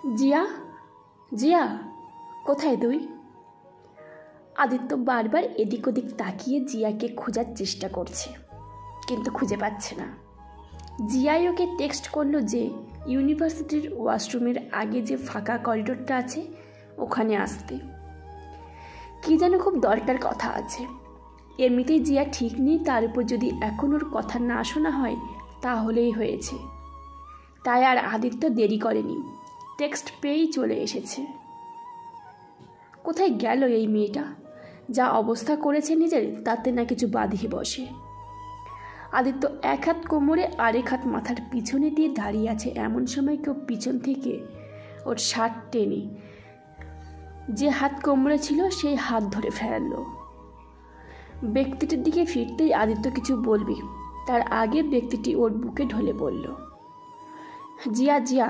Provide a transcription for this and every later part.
জিয়া, জিয়া, কোথায় তুই? আদিত্য বারবার এদিক ওদিক তাকিয়ে জিয়াকে খোঁজার চেষ্টা করছে, কিন্তু খুঁজে পাচ্ছে না। জিয়াই ওকে টেক্সট করলো যে ইউনিভার্সিটির ওয়াশরুমের আগে যে ফাঁকা করিডোরটা আছে ওখানে আসতে, কি যেন খুব দরকার কথা আছে। এমনিতেই জিয়া ঠিক নেই, তার উপর যদি এখন ওর কথা না শোনা হয় তাহলেই হয়েছে। তাই আর আদিত্য দেরি করেনি, টেক্সট পেয়েই চলে এসেছে। কোথায় গেল এই মেয়েটা? যা অবস্থা করেছে নিজের, তাতে না কিছু বাঁধিয়ে বসে। আদিত্য এক হাত কোমরে আরেক হাত মাথার পিছনে দিয়ে দাঁড়িয়ে আছে। এমন সময় কেউ পিছন থেকে ওর শার্ট টেনে যে হাত কোমরে ছিল সেই হাত ধরে ফেরালো। ব্যক্তিটির দিকে ফিরতেই আদিত্য কিছু বলবি, তার আগে ব্যক্তিটি ওর বুকে ঢলে পড়ল। জিয়া, জিয়া,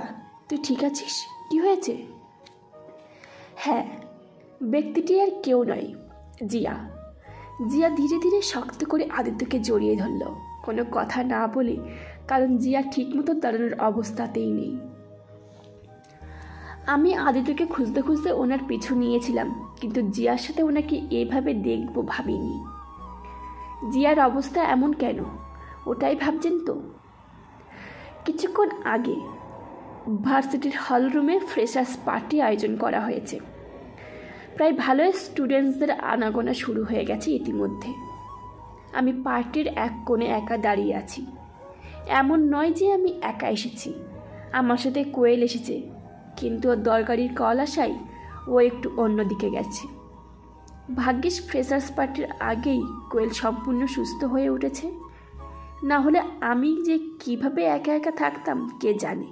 তুই ঠিক আছিস? কি হয়েছে? হ্যাঁ, ব্যক্তিটি আর কেউ নয়, জিয়া। জিয়া ধীরে ধীরে শক্ত করে আদিত্যকে জড়িয়ে ধরল, কোনো কথা না বলে, কারণ জিয়া ঠিকমতো দাঁড়ানোর অবস্থাতেই নেই। আমি আদিত্যকে খুঁজতে খুঁজতে ওনার পিছু নিয়েছিলাম, কিন্তু জিয়ার সাথে ওনাকে এভাবে দেখবো ভাবিনি। জিয়ার অবস্থা এমন কেন, ওটাই ভাবছেন তো? কিছুক্ষণ আগে ভার্সিটির হলরুমে ফ্রেশার্স পার্টি আয়োজন করা হয়েছে। প্রায় ভালোই স্টুডেন্টসদের আনাগোনা শুরু হয়ে গেছে ইতিমধ্যে। আমি পার্টির এক কোণে একা দাঁড়িয়ে আছি। এমন নয় যে আমি একা এসেছি, আমার সাথে কোয়েল এসেছে, কিন্তু ওর দরকারির কল আসায় ও একটু অন্যদিকে গেছে। ভাগ্যিস ফ্রেশার্স পার্টির আগেই কোয়েল সম্পূর্ণ সুস্থ হয়ে উঠেছে, না হলে আমি যে কিভাবে একা একা থাকতাম কে জানে।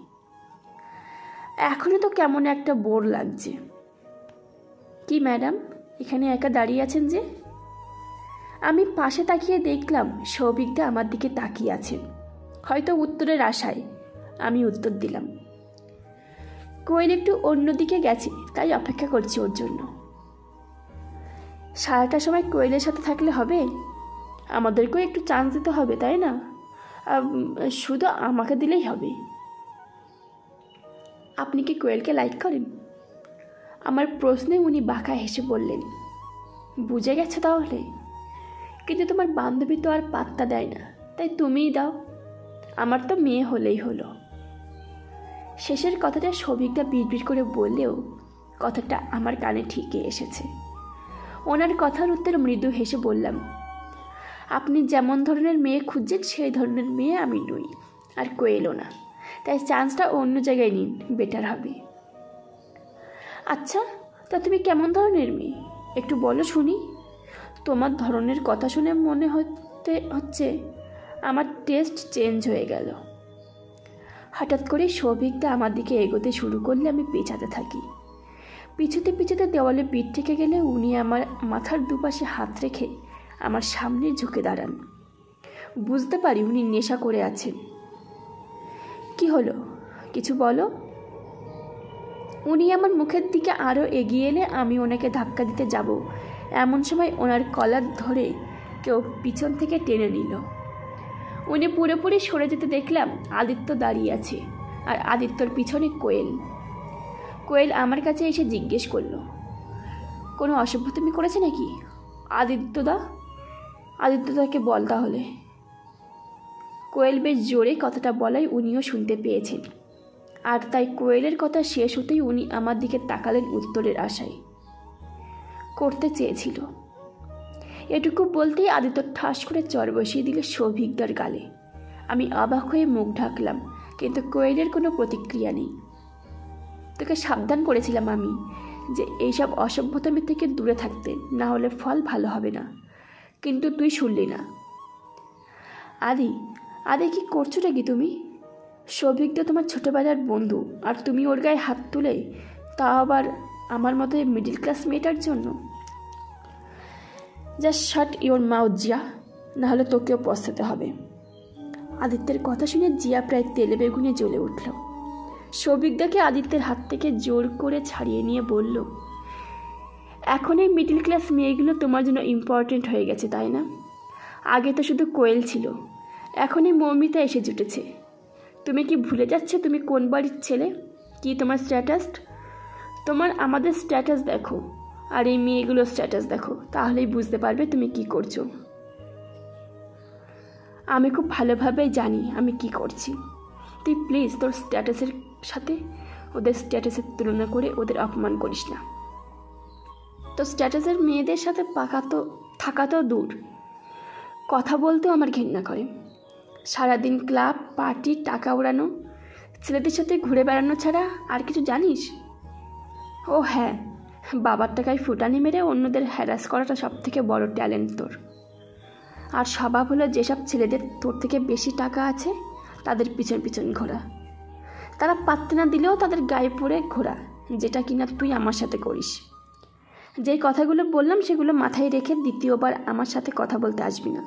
এখনও তো কেমন একটা বোর লাগছে। কি ম্যাডাম, এখানে একা দাঁড়িয়ে আছেন যে? আমি পাশে তাকিয়ে দেখলাম সৌভিকদা আমার দিকে তাকিয়ে আছেন, হয়তো উত্তরের আশায়। আমি উত্তর দিলাম, কোয়েল একটু অন্যদিকে গেছে, তাই অপেক্ষা করছি ওর জন্য। সারাটা সময় কোয়েলের সাথে থাকলে হবে? আমাদেরকেও একটু চান্স দিতে হবে, তাই না? শুধু আমাকে দিলেই হবে? আপনি কি কোয়েলকে লাইক করেন? আমার প্রশ্নে উনি বাঁকা হেসে বললেন, বুঝে গেছো তাহলে? কিন্তু তোমার বান্ধবী তো আর পাত্তা দেয় না, তাই তুমিই দাও। আমার তো মেয়ে হলেই হলো। শেষের কথাটা সৌভিকদা বিড়বিড় করে বললেও কথাটা আমার কানে ঠিকই এসেছে। ওনার কথার উত্তরে মৃদু হেসে বললাম, আপনি যেমন ধরনের মেয়ে খুঁজছেন সেই ধরনের মেয়ে আমি নই, আর কোয়েলও না, তাই চান্সটা অন্য জায়গায় নিন, বেটার হবে। আচ্ছা, তা তুমি কেমন ধরনের মেয়ে একটু বলো শুনি। তোমার ধরনের কথা শুনে মনে হচ্ছে আমার টেস্ট চেঞ্জ হয়ে গেল। হঠাৎ করে সৌভিকদা আমার দিকে এগোতে শুরু করলে আমি পেছাতে থাকি। পিছুতে পিছুতে দেওয়ালে পিঠ থেকে গেলে উনি আমার মাথার দুপাশে হাত রেখে আমার সামনে ঝুঁকে দাঁড়ান। বুঝতে পারি উনি নেশা করে আছেন। কি হলো, কিছু বলো। উনি আমার মুখের দিকে আরও এগিয়ে এলে আমি ওনাকে ধাক্কা দিতে যাব, এমন সময় ওনার কলার ধরে কেউ পিছন থেকে টেনে নিল। উনি পুরোপুরি সরে যেতে দেখলাম আদিত্য দাঁড়িয়ে আছে, আর আদিত্যর পিছনে কোয়েল। কোয়েল আমার কাছে এসে জিজ্ঞেস করলো, কোনো অসভ্যতামি করেছে নাকি আদিত্যদা? আদিত্যদাকে বল তাহলে। কোয়েল বেশ জোরে কথাটা বলায় উনিও শুনতে পেয়েছেন, আর তাই কোয়েলের কথা শেষ হতেই উনি আমার দিকে তাকালেন উত্তরের আশায়। করতে চেয়েছিল। এটুকু বলতেই আদিত্য ঠাস করে চর বসিয়ে দিল সৌভিকদার গালে। আমি অবাক হয়ে মুখ ঢাকলাম, কিন্তু কোয়েলের কোনো প্রতিক্রিয়া নেই। তোকে সাবধান করেছিলাম আমি যে এইসব অসভ্যতামি থেকে দূরে থাকতে, না হলে ফল ভালো হবে না, কিন্তু তুই শুনলি না। আদি, আদি কি করছোটা কি তুমি? সৌভিকদা তোমার ছোটোবেলার বন্ধু, আর তুমি ওর গায়ে হাত তুলে, তা আবার আমার মতো মিডিল ক্লাস মেয়েটার জন্য। Just shut your mouth Zia, নাহলে তোকেও পস্তাতে হবে। আদিত্যের কথা শুনে জিয়া প্রায় তেলে বেগুনে জ্বলে উঠল। সৌভিকদাকে আদিত্যের হাত থেকে জোর করে ছাড়িয়ে নিয়ে বলল, এখন এই মিডিল ক্লাস মেয়েগুলো তোমার জন্য ইম্পর্টেন্ট হয়ে গেছে, তাই না? আগে তো শুধু কোয়েল ছিল, এখন এই মৌমিতা এসে জুটেছে। তুমি কি ভুলে যাচ্ছ তুমি কোন বাড়ির ছেলে? কি তোমার স্ট্যাটাস? তোমার আমাদের স্ট্যাটাস দেখো আর এই মেয়েগুলোর স্ট্যাটাস দেখো, তাহলেই বুঝতে পারবে তুমি কি করছো। আমি খুব ভালোভাবেই জানি আমি কি করছি। তুই প্লিজ তোর স্ট্যাটাসের সাথে ওদের স্ট্যাটাসের তুলনা করে ওদের অপমান করিস না। তোর স্ট্যাটাসের মেয়েদের সাথে থাকা তো দূর, কথা বলতেও আমার ঘেন্না করে। সারাদিন ক্লাব, পার্টি, টাকা ওড়ানো, ছেলেদের সাথে ঘুরে বেড়ানো ছাড়া আর কিছু জানিস? ও হ্যাঁ, বাবার টাকায় ফুটানি মেরে অন্যদের হ্যারাস করাটা সব থেকে বড় ট্যালেন্ট তোর। আর স্বভাব হলো যেসব ছেলেদের তোর থেকে বেশি টাকা আছে তাদের পিছন পিছন ঘোরা, তারা পাত্তে না দিলেও তাদের গায়ে পড়ে ঘোরা, যেটা কিনা তুই আমার সাথে করিস। যেই কথাগুলো বললাম সেগুলো মাথায় রেখে দ্বিতীয়বার আমার সাথে কথা বলতে আসবি না।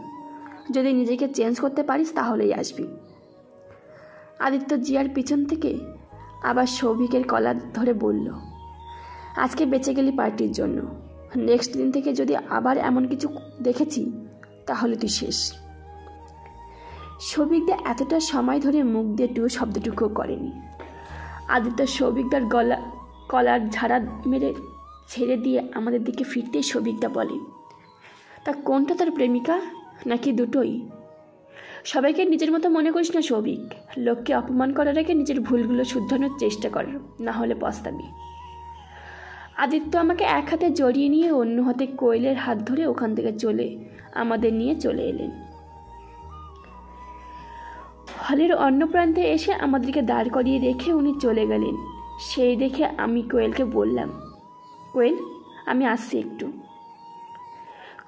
যদি নিজেকে চেঞ্জ করতে পারিস তাহলেই আসবি। আদিত্য জিয়ার পিছন থেকে আবার সৌভিকের কলার ধরে বলল, আজকে বেঁচে গেলি পার্টির জন্য, নেক্সট দিন থেকে যদি আবার এমন কিছু দেখেছি তাহলে তুই শেষ। সৌভিকদা এতটা সময় ধরে মুখ দিয়ে টুকু শব্দটুকুও করেনি। আদিত্য সৌভিকদার কলার ঝাড়া মেরে ছেড়ে দিয়ে আমাদের দিকে ফিরতেই সৌভিকদা বলে, তা কোনটা তোর প্রেমিকা নাকি দুটোই? সবাইকে নিজের মতো মনে করিস না সৌভিক। লোককে অপমান করার আগে নিজের ভুলগুলো শুধরানোর চেষ্টা কর, না হলে পস্তাবি। আদিত্য আমাকে এক হাতে জড়িয়ে নিয়ে অন্য হাতে কোয়েলের হাত ধরে ওখান থেকে আমাদের নিয়ে চলে এলেন। হলের অন্য প্রান্তে এসে আমাদেরকে দাঁড় করিয়ে রেখে উনি চলে গেলেন। সেই দেখে আমি কোয়েলকে বললাম, কোয়েল আমি আসছি একটু।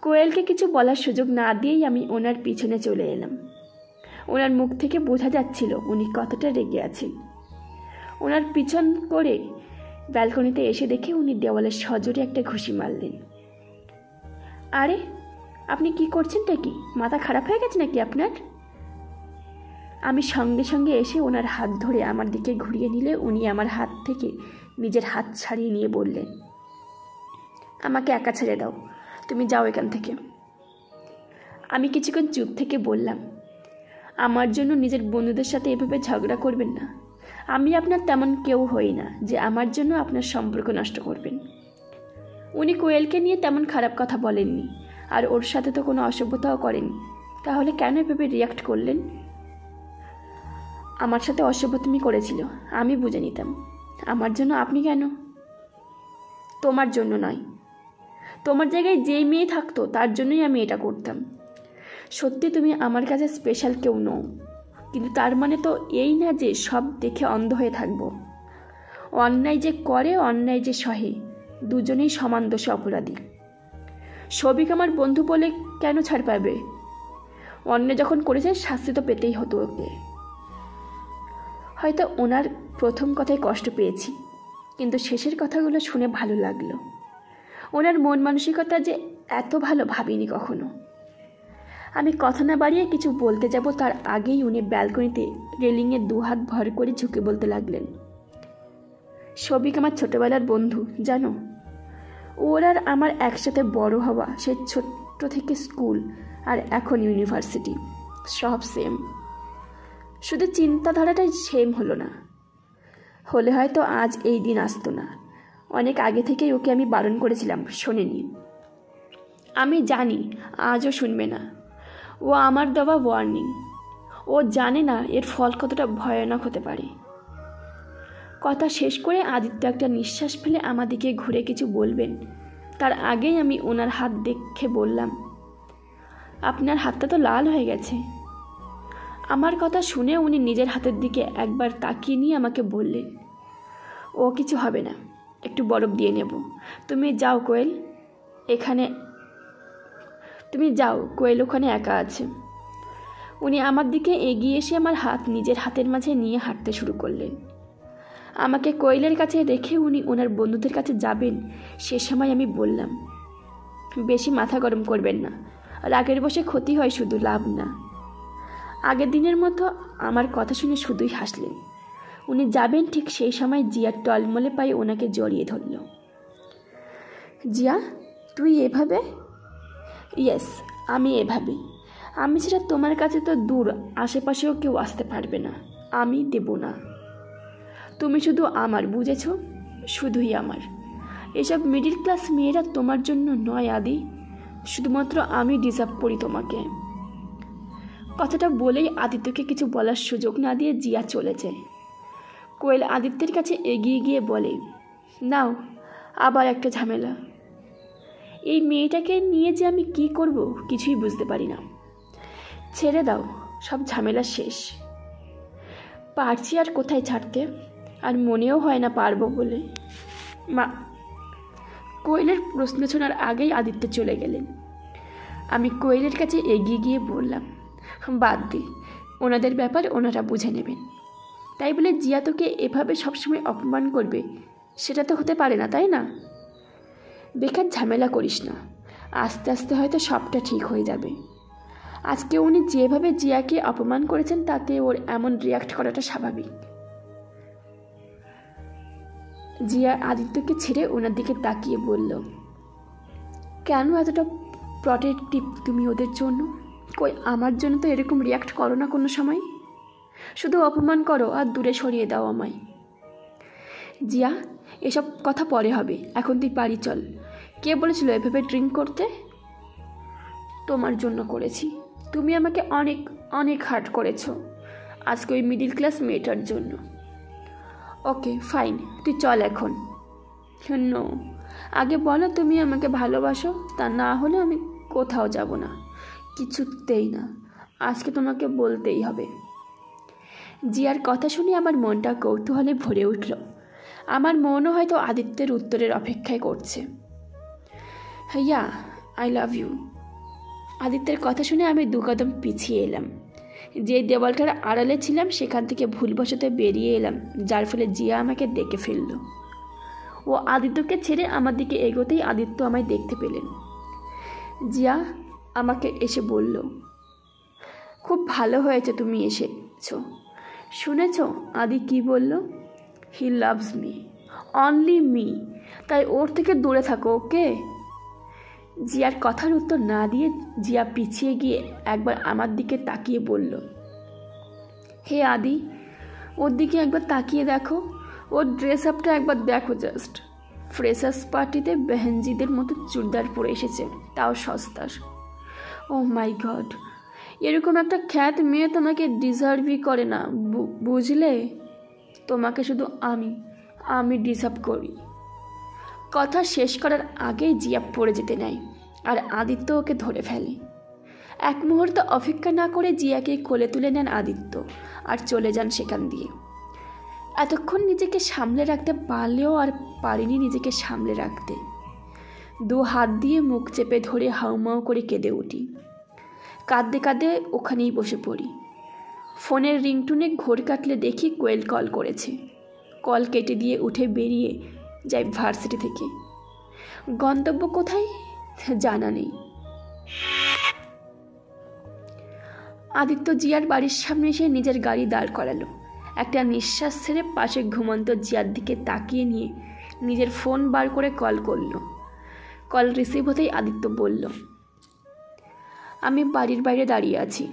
কোয়েলকে কিছু বলার সুযোগ না দিয়েই আমি ওনার পিছনে চলে এলাম। ওনার মুখ থেকে বোঝা যাচ্ছিল উনি কতটা রেগে আছেন। ওনার পিছন করে ব্যালকনিতে এসে দেখে উনি দেওয়ালে সজোরে একটা ঘুষি মারলেন। আরে আপনি কি করছেনটা কি? মাথা খারাপ হয়ে গেছে নাকি আপনার? আমি সঙ্গে সঙ্গে এসে ওনার হাত ধরে আমার দিকে ঘুরিয়ে নিলে উনি আমার হাত থেকে নিজের হাত ছাড়িয়ে নিয়ে বললেন, আমাকে একা ছেড়ে দাও, তুমি যাও এখান থেকে। আমি কিছুক্ষণ চুপ থেকে বললাম, আমার জন্য নিজের বন্ধুদের সাথে এভাবে ঝগড়া করবেন না। আমি আপনার তেমন কেউ হই না যে আমার জন্য আপনার সম্পর্ক নষ্ট করবেন। উনি কোয়েলকে নিয়ে তেমন খারাপ কথা বলেননি, আর ওর সাথে তো কোনো অসভ্যতাও করেননি, তাহলে কেন এভাবে রিয়াক্ট করলেন? আমার সাথে অসভ্যতামি করেছিল, আমি বুঝে নিতাম। আমার জন্য আপনি কেন? তোমার জন্য নয়, তোমার জায়গায় যেই মেয়ে থাকতো তার জন্যই আমি এটা করতাম। সত্যি তুমি আমার কাছে স্পেশাল কেউ নও, কিন্তু তার মানে তো এই না যে সব দেখে অন্ধ হয়ে থাকবো। অন্যায় যে করে, অন্যায় যে সহে, দুজনেই সমান দোষে অপরাধী। সৌভিক আমার বন্ধু বলে কেন ছাড় পাবে? অন্যায় যখন করেছে শাস্তি তো পেতেই হতো ওকে। হয়তো ওনার প্রথম কথায় কষ্ট পেয়েছি, কিন্তু শেষের কথাগুলো শুনে ভালো লাগলো। ওনার মন মানসিকতা যে এত ভালো ভাবিনি কখনো। আমি কথা না বাড়িয়ে কিছু বলতে যাব তার আগেই উনি ব্যালকনিতে রেলিংয়ে দুহাত ভর করে ঝুঁকে বলতে লাগলেন, সৌভিক আমার ছোটবেলার বন্ধু জানো। ওর আর আমার একসাথে বড় হওয়া, সে ছোট্ট থেকে স্কুল আর এখন ইউনিভার্সিটি, সব সেম। শুধু চিন্তাধারাটাই সেম হলো না, হলে হয়তো আজ এই দিন আসতো না। অনেক আগে থেকেই ওকে আমি বারণ করেছিলাম, শোনেনি। আমি জানি আজও শুনবে না। ও আমার দেওয়া ওয়ার্নিং। ও জানে না এর ফল কতটা ভয়ানক হতে পারে। কথা শেষ করে আদিত্য একটা নিঃশ্বাস ফেলে আমাদিকে ঘুরে কিছু বলবেন তার আগেই আমি ওনার হাত দেখে বললাম, আপনার হাতটা তো লাল হয়ে গেছে। আমার কথা শুনে উনি নিজের হাতের দিকে একবার তাকিয়ে নিয়ে আমাকে বললেন, ও কিছু হবে না, একটু বরফ দিয়ে নেব। তুমি যাও কোয়েল, ওখানে একা আছে। উনি আমার দিকে এগিয়ে এসে আমার হাত নিজের হাতের মাঝে নিয়ে হাঁটতে শুরু করলেন। আমাকে কোয়েলের কাছে রেখে উনি ওনার বন্ধুদের কাছে যাবেন সে সময় আমি বললাম, বেশি মাথা গরম করবেন না, রাগের বসে ক্ষতি হয় শুধু, লাভ না। আগের দিনের মতো আমার কথা শুনে শুধুই হাসলেন। উনি যাবেন ঠিক সেই সময় জিয়া টলমলে পায়ে ওনাকে জড়িয়ে ধরল। জিয়া তুই এভাবে? ইয়েস, আমি এভাবে। আমি সেটা তোমার কাছে তো দূর, আশেপাশেও কেউ আসতে পারবে না, আমি দেব না। তুমি শুধু আমার, বুঝেছো? শুধুই আমার। এসব মিডিল ক্লাস মেয়েরা তোমার জন্য নয় আদি, শুধুমাত্র আমি ডিজার্ভ করি তোমাকে। কথাটা বলেই আদিত্যকে কিছু বলার সুযোগ না দিয়ে জিয়া চলে যায়। কোয়েল আদিত্যের কাছে এগিয়ে গিয়ে বলে, নাও আবার একটা ঝামেলা। এই মেয়েটাকে নিয়ে যে আমি কি করব কিছুই বুঝতে পারি না। ছেড়ে দাও, সব ঝামেলা শেষ। পারছি আর কোথায় ছাড়তে, আর মনেও হয় না পারবো বলে। মা। কোয়েলের প্রশ্ন শোনার আগেই আদিত্য চলে গেলেন। আমি কোয়েলের কাছে এগিয়ে গিয়ে বললাম, বাদ দি, ওনাদের ব্যাপার ওনারা বুঝে নেবেন। তাই বলে জিয়া তোকে এভাবে সবসময় অপমান করবে সেটা তো হতে পারে না, তাই না? বেকার ঝামেলা করিস না, আস্তে আস্তে হয়তো সবটা ঠিক হয়ে যাবে। আজকে উনি যেভাবে জিয়াকে অপমান করেছেন তাতে ওর এমন রিয়াক্ট করাটা স্বাভাবিক। জিয়া আদিত্যকে ছেড়ে ওনার দিকে তাকিয়ে বলল, কেন এতটা প্রটেক্টিভ তুমি ওদের জন্য? কই আমার জন্য তো এরকম রিয়াক্ট করো না কোনো সময়, শুধু অপমান করো আর দূরে সরিয়ে দাও আমায়। জিয়া, এসব কথা পরে হবে, এখন তুই বাড়ি চল। কে বলেছিল এভাবে ড্রিঙ্ক করতে? তোমার জন্য করেছি। তুমি আমাকে অনেক অনেক হার্ট করেছো আজকে ওই মিডিল ক্লাস মেয়েটার জন্য। ওকে ফাইন, তুই চল এখন। নো, আগে বলো তুমি আমাকে ভালোবাসো, তা না হলে আমি কোথাও যাব না, কিছুতেই না। আজকে তোমাকে বলতেই হবে। জিয়ার কথা শুনে আমার মনটা কৌতূহলে ভরে উঠল। আমার মনও হয়তো আদিত্যের উত্তরের অপেক্ষায় করছে। হ্যাঁ, আই লাভ ইউ। আদিত্যের কথা শুনে আমি 2 কদম পিছিয়ে এলাম। যে দেওয়ালটার আড়ালে ছিলাম সেখান থেকে ভুলবশত বেরিয়ে এলাম, যার ফলে জিয়া আমাকে দেখে ফেলল। ও আদিত্যকে ছেড়ে আমার দিকে এগোতেই আদিত্য আমায় দেখতে পেলেন। জিয়া আমাকে এসে বলল, খুব ভালো হয়েছে তুমি এসেছো। শুনেছ আদি কি বলল? He loves me, only me, তাই ওর থেকে দূরে থাকো, ওকে? জিয়ার কথার উত্তর না দিয়ে জিয়া পিছিয়ে গিয়ে একবার আমার দিকে তাকিয়ে বলল, হে আদি, ওর দিকে একবার তাকিয়ে দেখো, ওর ড্রেস আপটা একবার দেখো জাস্ট। ফ্রেশার্স পার্টিতে বেহেনজিদের মতো চুড়িদার পরে এসেছে, তাও সস্তার। ও মাই গড, এরকম একটা খ্যাত মেয়ে তোমাকে ডিজার্ভই করে না, বুঝলে? তোমাকে শুধু আমি ডিজার্ভ করি। কথা শেষ করার আগেই জিয়া পড়ে যেতে নেয় আর আদিত্য ওকে ধরে ফেলে। এক মুহূর্ত অপেক্ষা না করে জিয়াকে কোলে তুলে নেন আদিত্য আর চলে যান সেখান দিয়ে। এতক্ষণ নিজেকে সামলে রাখতে পারলেও আর পারিনি নিজেকে সামলে রাখতে। 2 হাত দিয়ে মুখ চেপে ধরে হাউমাউ করে কেঁদে উঠি। কাঁদতে কাঁদতে ওখানেই বসে পড়ি। ফোনের রিংটুনে ঘোর কাটলে দেখি কোয়েল কল করেছে। কল কেটে দিয়ে উঠে বেরিয়ে যাই ভার্সিটি থেকে। গন্তব্য কোথায় জানা নেই। আদিত্য জিয়ার বাড়ির সামনে এসে নিজের গাড়ি দাঁড় করালো। একটা নিঃশ্বাস ছেড়ে পাশে ঘুমন্ত জিয়ার দিকে তাকিয়ে নিয়ে নিজের ফোন বার করে কল করল। কল রিসিভ হতেই আদিত্য বলল, আমি বাড়ির বাইরে দাঁড়িয়ে আছি,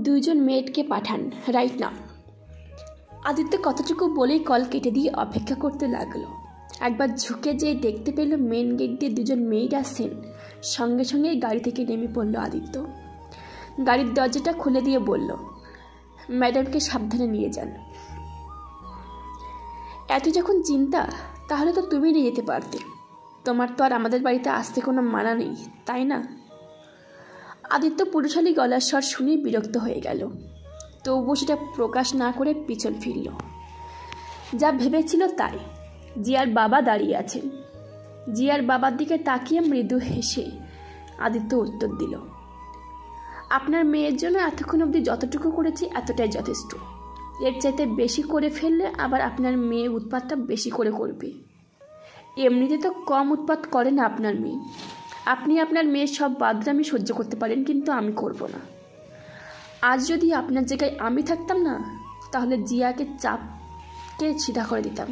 2 জন মেয়েটকে পাঠান রাইট না। আদিত্য কথাটুকু বলেই কল কেটে দিয়ে অপেক্ষা করতে লাগলো। একবার ঝুঁকে যেয়ে দেখতে পেল মেন গেট দিয়ে 2 জন মেয়েট আসছেন। সঙ্গে সঙ্গে গাড়ি থেকে নেমে পড়ল আদিত্য। গাড়ির দরজাটা খুলে দিয়ে বলল, ম্যাডামকে সাবধানে নিয়ে যান। এত যখন চিন্তা তাহলে তো তুমি নিয়ে যেতে পারতে, তোমার তো আর আমাদের বাড়িতে আসতে কোনো মানা নেই, তাই না? আদিত্য পুরুষালী গলার স্বর শুনেই বিরক্ত হয়ে গেল, তবুও সেটা প্রকাশ না করে পিছন ফিরল। যা ভেবেছিল তাই। জিয়ার বাবা দাঁড়িয়ে আছেন। জিয়ার বাবার দিকে তাকিয়ে মৃদু হেসে আদিত্য উত্তর দিল, আপনার মেয়ের জন্য এতক্ষণ অবধি যতটুকু করেছি এতটাই যথেষ্ট। এর চাইতে বেশি করে ফেললে আবার আপনার মেয়ে উৎপাতটা বেশি করে করবে। এমনিতে তো কম উৎপাত করে না আপনার মেয়ে। আপনি আপনার মেয়ের সব বাদরামি সহ্য করতে পারেন, কিন্তু আমি করব না। আজ যদি আপনার জায়গায় আমি থাকতাম না, তাহলে জিয়াকে চাপকে সিধা করে দিতাম,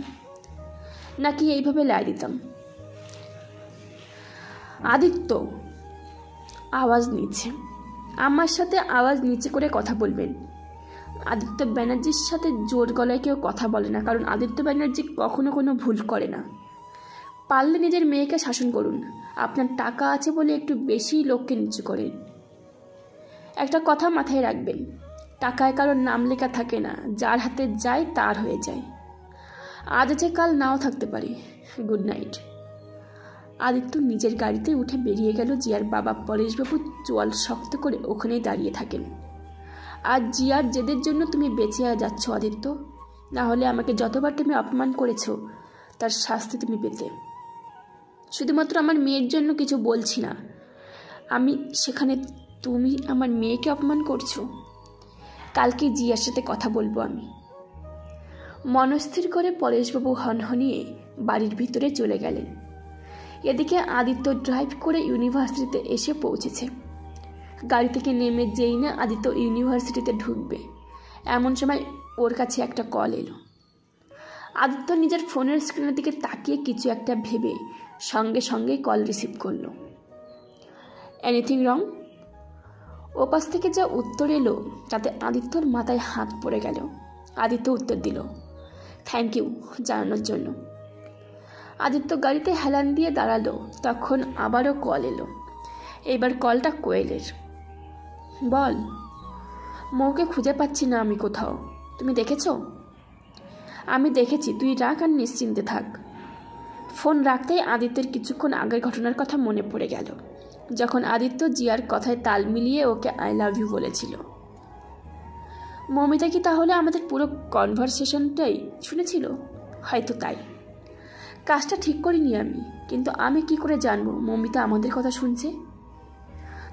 নাকি এইভাবে লাই দিতাম। আদিত্য আওয়াজ নিচে, আমার সাথে আওয়াজ নিচে করে কথা বলবেন। আদিত্য ব্যানার্জির সাথে জোর গলায় কেউ কথা বলে না, কারণ আদিত্য ব্যানার্জি কখনো কোনো ভুল করে না। পারলে নিজের মেয়েকে শাসন করুন। আপনার টাকা আছে বলে একটু বেশি লোককে নিচু করেন। একটা কথা মাথায় রাখবেন, টাকায় কারোর নাম লেখা থাকে না, যার হাতে যায় তার হয়ে যায়। আজ আছে কাল নাও থাকতে পারে। Good night. আদিত্য নিজের গাড়িতে উঠে বেরিয়ে গেল। জিয়ার বাবা পরেশবাবু চোয়াল শক্ত করে ওখানেই দাঁড়িয়ে থাকেন। আজ জিয়ার জেদের জন্য তুমি বেঁচে যাচ্ছ আদিত্য, না হলে আমাকে যতবার তুমি অপমান করেছ তার শাস্তি তুমি পেতে। শুধুমাত্র আমার মেয়ের জন্য কিছু বলছি না আমি, সেখানে তুমি আমার মেয়েকে অপমান করছো। কালকে জিয়ার সাথে কথা বলবো আমি। মনস্থির করে পরেশবাবু হনহনিয়ে বাড়ির ভিতরে চলে গেলেন। এদিকে আদিত্য ড্রাইভ করে ইউনিভার্সিটিতে এসে পৌঁছেছে। গাড়ি থেকে নেমে যেই না আদিত্য ইউনিভার্সিটিতে ঢুকবে, এমন সময় ওর কাছে একটা কল এলো। আদিত্য নিজের ফোনের স্ক্রিনের দিকে তাকিয়ে কিছু একটা ভেবে সঙ্গে সঙ্গে কল রিসিভ করল। Anything wrong? ওপাশ থেকে যা উত্তর এলো তাতে আদিত্যর মাথায় হাত পড়ে গেল। আদিত্য উত্তর দিল, থ্যাংক ইউ জানানোর জন্য। আদিত্য গাড়িতে হেলান দিয়ে দাঁড়ালো। তখন আবারও কল এলো। এবার কলটা কোয়েলের। বল, মৌকে খুঁজে পাচ্ছি না আমি কোথাও, তুমি দেখেছ? আমি দেখেছি, তুই রাখ আর নিশ্চিন্তে থাক। ফোন রাখতেই আদিত্যের কিছুক্ষণ আগের ঘটনার কথা মনে পড়ে গেল, যখন আদিত্য জিয়ার কথায় তাল মিলিয়ে ওকে আই লাভ ইউ বলেছিল। মমিতা কি তাহলে আমাদের পুরো কনভারসেশনটাই শুনেছিল? হয়তো তাই। কাজটা ঠিক করিনি আমি, কিন্তু আমি কি করে জানবো মমিতা আমাদের কথা শুনছে?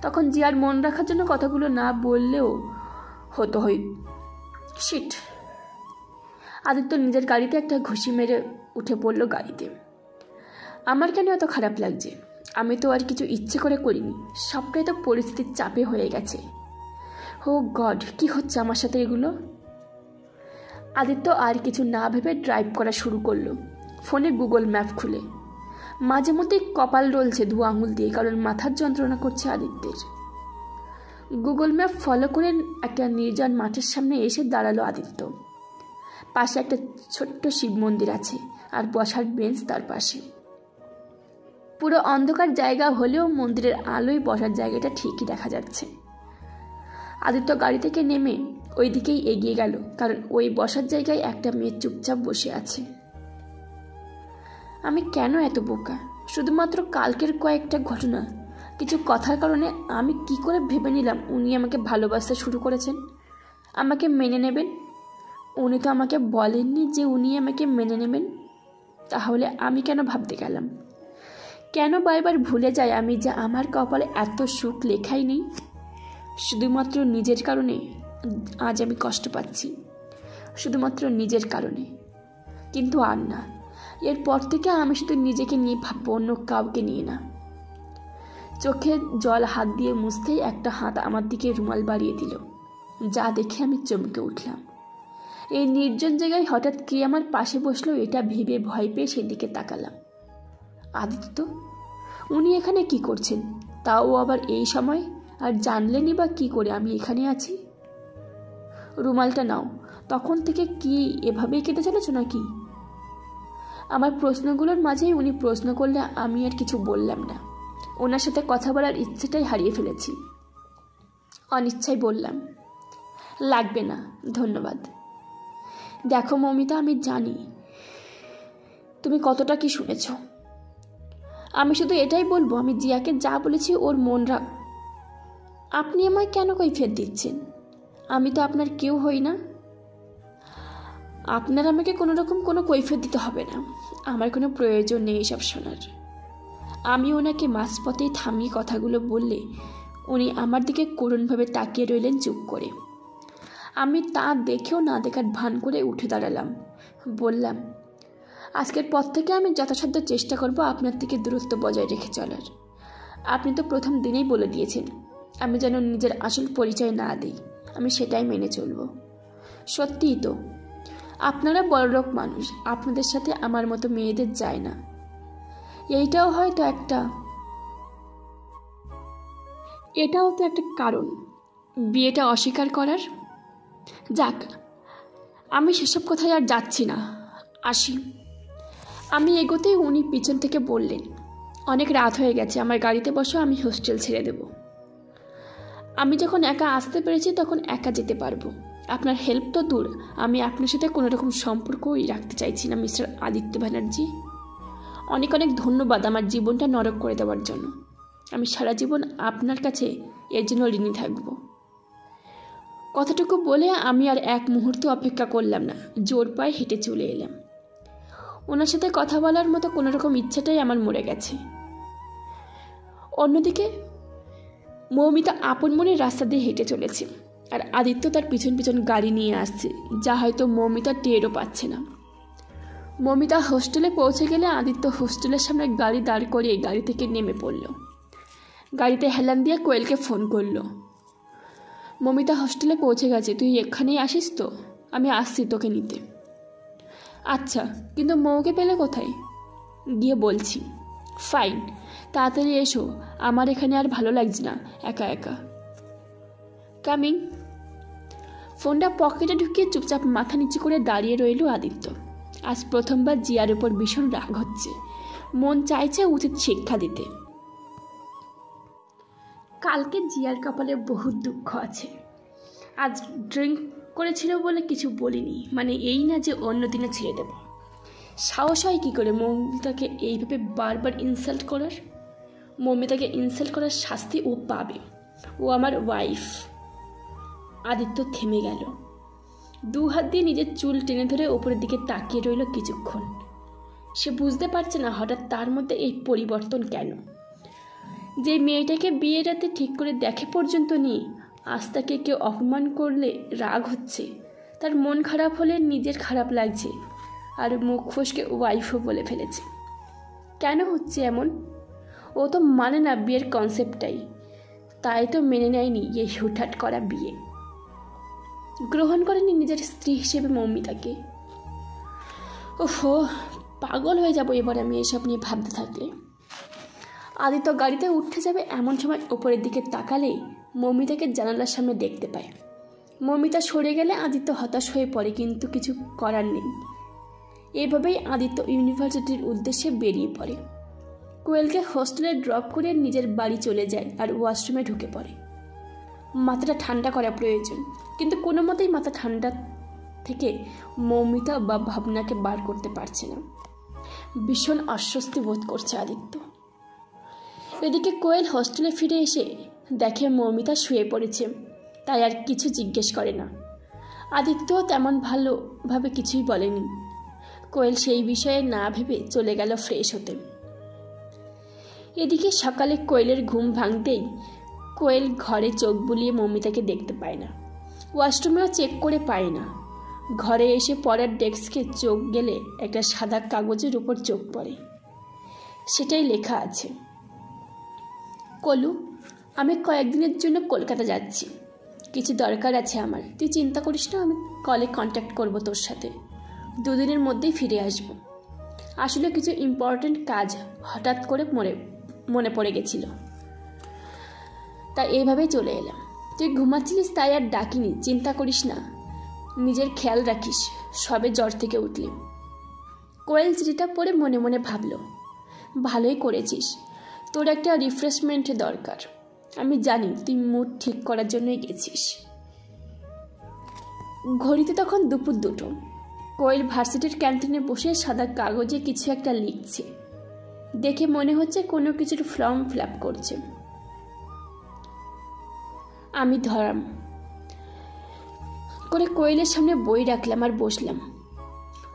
তখন জিয়ার মন রাখার জন্য কথাগুলো না বললেও হতো। শিট। আদিত্য নিজের গাড়িতে একটা ঘুষি মেরে উঠে পড়ল গাড়িতে। আমার কেন এত খারাপ লাগছে? আমি তো আর কিছু ইচ্ছে করে করিনি, সবটাই তো পরিস্থিতির চাপে হয়ে গেছে। ও গড, কি হচ্ছে আমার সাথে এগুলো? আদিত্য আর কিছু না ভেবে ড্রাইভ করা শুরু করলো, ফোনে গুগল ম্যাপ খুলে। মাঝে মধ্যেই কপাল ডলছে দু আঙুল দিয়ে, কারণ মাথার যন্ত্রণা করছে আদিত্যের। গুগল ম্যাপ ফলো করে একটা নির্জন মাঠের সামনে এসে দাঁড়ালো আদিত্য। পাশে একটা ছোট্ট শিব মন্দির আছে আর বসার বেঞ্চ তার পাশে। পুরো অন্ধকার জায়গা হলেও মন্দিরের আলোয় বসার জায়গাটা ঠিকই দেখা যাচ্ছে। আদিত্য গাড়ি থেকে নেমে ওই দিকেই এগিয়ে গেল, কারণ ওই বসার জায়গায় একটা মেয়ে চুপচাপ বসে আছে। আমি কেন এত বোকা? শুধুমাত্র কালকের কয়েকটা ঘটনা, কিছু কথার কারণে আমি কি করে ভেবে নিলাম উনি আমাকে ভালোবাসতে শুরু করেছেন, আমাকে মেনে নেবেন। উনি তো আমাকে বলেননি যে উনি আমাকে মেনে নেবেন। তাহলে আমি কেন ভাবতে গেলাম? কেন বারবার ভুলে যাই আমি যে আমার কপালে এত সুখ লেখাই নেই? শুধুমাত্র নিজের কারণে আজ আমি কষ্ট পাচ্ছি, শুধুমাত্র নিজের কারণে। কিন্তু আর না, এরপর থেকে আমি শুধু নিজেকে নিয়ে ভাববো, অন্য কাউকে নিয়ে না। চোখে জল হাত দিয়ে মুছতেই একটা হাত আমার দিকে রুমাল বাড়িয়ে দিল, যা দেখে আমি চমকে উঠলাম। এই নির্জন জায়গায় হঠাৎ কে আমার পাশে বসলো এটা ভেবে ভয় পেয়ে সেদিকে তাকালাম। আদিত্য, উনি এখানে কি করছেন, তাও আবার এই সময়? আর জানলেনই বা কি করে আমি এখানে আছি? রুমালটা নাও। তখন থেকে কি এভাবেই কেটে চলেছ নাকি? আমার প্রশ্নগুলোর মাঝেই উনি প্রশ্ন করলে আমি আর কিছু বললাম না। ওনার সাথে কথা বলার ইচ্ছেটাই হারিয়ে ফেলেছি। অনিচ্ছায় বললাম, লাগবে না, ধন্যবাদ। দেখো মমিতা, আমি জানি তুমি কতটা কি শুনেছ। আমি শুধু এটাই বলবো, আমি জিয়াকে যা বলেছি ওর মন রাখ। আপনি আমায় কেন কৈফিয়ত দিচ্ছেন? আমি তো আপনার কেউ হই না। আপনার আমাকে কোনো রকম কোনো কৈফিয়ত দিতে হবে না, আমার কোনো প্রয়োজন নেই এসব শোনার। আমি ওনাকে মাঝপথেই থামিয়ে কথাগুলো বললে উনি আমার দিকে করুণভাবে তাকিয়ে রইলেন চুপ করে। আমি তা দেখেও না দেখার ভান করে উঠে দাঁড়ালাম। বললাম, আজকের পর থেকে আমি যথাসাধ্য চেষ্টা করব আপনার থেকে দূরত্ব বজায় রেখে চলার। আপনি তো প্রথম দিনেই বলে দিয়েছেন আমি যেন নিজের আসল পরিচয় না দিই, আমি সেটাই মেনে চলব। সত্যিই তো, আপনারা বড়লোক মানুষ, আপনাদের সাথে আমার মতো মেয়েদের যায় না। এটাও তো একটা কারণ বিয়েটা অস্বীকার করার। যাক, আমি সেসব কথায় আর যাচ্ছি না, আসি। আমি এগোতেই উনি পিছন থেকে বললেন, অনেক রাত হয়ে গেছে, আমার গাড়িতে বসো, আমি হোস্টেল ছেড়ে দেব। আমি যখন একা আসতে পেরেছি তখন একা যেতে পারবো। আপনার হেল্প তো দূর, আমি আপনার সাথে কোনো রকম সম্পর্কই রাখতে চাইছি না মিস্টার আদিত্য ব্যানার্জি। অনেক অনেক ধন্যবাদ আমার জীবনটা নরক করে দেওয়ার জন্য। আমি সারা জীবন আপনার কাছে এর জন্য ঋণী থাকব। কথাটুকু বলে আমি আর এক মুহূর্ত অপেক্ষা করলাম না, জোর পায়ে হেঁটে চলে এলাম। ওনার সাথে কথা বলার মতো কোনো রকম ইচ্ছাটাই আমার মরে গেছে। অন্যদিকে মৌমিতা আপন মনে রাস্তা দিয়ে হেঁটে চলেছে, আর আদিত্য তার পিছন পিছন গাড়ি নিয়ে আসছে, যা হয়তো মৌমিতা টেরও পাচ্ছে না। মৌমিতা হোস্টেলে পৌঁছে গেলে আদিত্য হোস্টেলের সামনে গাড়ি দাঁড় করিয়ে গাড়ি থেকে নেমে পড়ল। গাড়িতে হেলান দিয়ে কোয়েলকে ফোন করলো, মৌমিতা হোস্টেলে পৌঁছে গেছে, তুই এখানেই আসিস তো? আমি আসছি তোকে নিতে। আচ্ছা, কিন্তু মৌকে পেলে কোথায়? গিয়ে বলছি। ফাইন, তাড়াতাড়ি এসো, আমার এখানে আর ভালো লাগছে না একা একা। কামিং। ফোনটা পকেটে ঢুকিয়ে চুপচাপ মাথা নিচু করে দাঁড়িয়ে রইল আদিত্য। আজ প্রথমবার জিয়ার উপর ভীষণ রাগ হচ্ছে, মন চাইছে উচিত শিক্ষা দিতে। কালকে জিয়ার কপালে বহুত দুঃখ আছে। আজ ড্রিঙ্ক করেছিল বলে কিছু বলিনি, মানে এই না যে অন্য দিনে ছেড়ে দেব। সাহস হয় কী করে মৌমিতাকে এইভাবে বারবার ইনসাল্ট করার? মৌমিতাকে ইনসাল্ট করার শাস্তি ও পাবে, ও আমার ওয়াইফ। আদিত্য থেমে গেল, দু হাত দিয়ে নিজের চুল টেনে ধরে ওপরের দিকে তাকিয়ে রইল কিছুক্ষণ। সে বুঝতে পারছে না হঠাৎ তার মধ্যে এই পরিবর্তন কেন। যে মেয়েটাকে বিয়ে রাতে ঠিক করে দেখে পর্যন্ত নিয়ে আজ তাকে কেউ অপমান করলে রাগ হচ্ছে, তার মন খারাপ হলে নিজের খারাপ লাগছে, আর মুখ ফসকে ওয়াইফও বলে ফেলেছে। কেন হচ্ছে এমন? ও তো মানে না বিয়ের কনসেপ্টটাই, তাই তো মেনে নেয়নি এই হুটহাট করা বিয়ে, গ্রহণ করেনি নিজের স্ত্রী হিসেবে মৌমিতাকে। ওহো, পাগল হয়ে যাব এবার আমি এসব নিয়ে ভাবতে থাকলে। আদিত্য গাড়িতে উঠতে যাবে এমন সময় ওপরের দিকে তাকালে মৌমিতাকে জানালার সামনে দেখতে পায়। মৌমিতা সরে গেলে আদিত্য হতাশ হয়ে পড়ে, কিন্তু কিছু করার নেই। এভাবেই আদিত্য ইউনিভার্সিটির উদ্দেশ্যে বেরিয়ে পড়ে। কোয়েলকে হোস্টেলে ড্রপ করে নিজের বাড়ি চলে যায় আর ওয়াশরুমে ঢুকে পড়ে। মাথাটা ঠান্ডা করা প্রয়োজন, কিন্তু কোনো মতেই মাথা ঠান্ডা থেকে মৌমিতা বা ভাবনাকে বার করতে পারছে না। ভীষণ অস্বস্তি বোধ করছে আদিত্য। এদিকে কোয়েল হোস্টেলে ফিরে এসে দেখে মৌমিতা শুয়ে পড়েছে, তাই আর কিছু জিজ্ঞেস করে না। আদিত্য তেমন ভালোভাবে কিছুই বলেনি। কোয়েল সেই বিষয়ে না ভেবে চলে গেল ফ্রেশ হতে। এদিকে সকালে কোয়েলের ঘুম ভাঙতেই কোয়েল ঘরে চোখ বুলিয়ে মৌমিতাকে দেখতে পায় না, ওয়াশরুমেও চেক করে পায় না। ঘরে এসে পড়ার ডেস্কে চোখ গেলে একটা সাদা কাগজের উপর চোখ পড়ে। সেটাই লেখা আছে, কলু, আমি কয়েকদিনের জন্য কলকাতা যাচ্ছি, কিছু দরকার আছে আমার, তুই চিন্তা করিস না, আমি কলে কন্ট্যাক্ট করব তোর সাথে, 2 দিনের মধ্যেই ফিরে আসব। আসলে কিছু ইম্পর্ট্যান্ট কাজ হঠাৎ করে মনে পড়ে গেছিল, তাই এইভাবেই চলে এলাম। তুই ঘুমাচ্ছিলিস তাই আর ডাকিনি, চিন্তা করিস না, নিজের খেয়াল রাখিস, সবে জ্বর থেকে উঠলি। কোয়েল চিঠিটা পড়ে মনে মনে ভাবল, ভালোই করেছিস, তোর একটা রিফ্রেশমেন্ট দরকার, আমি জানি তুই মুড ঠিক করার জন্যই গেছিস। ঘড়িতে তখন দুপুর 2টো। কোয়েল ভার্সিটির ক্যান্টিনে বসে সাদা কাগজে কিছু একটা লিখছে, দেখে মনে হচ্ছে কোনো কিছুর ফর্ম ফিল আপ করছে। আমি ধরাম করে কোয়েলের সামনে বই রাখলাম আর বসলাম।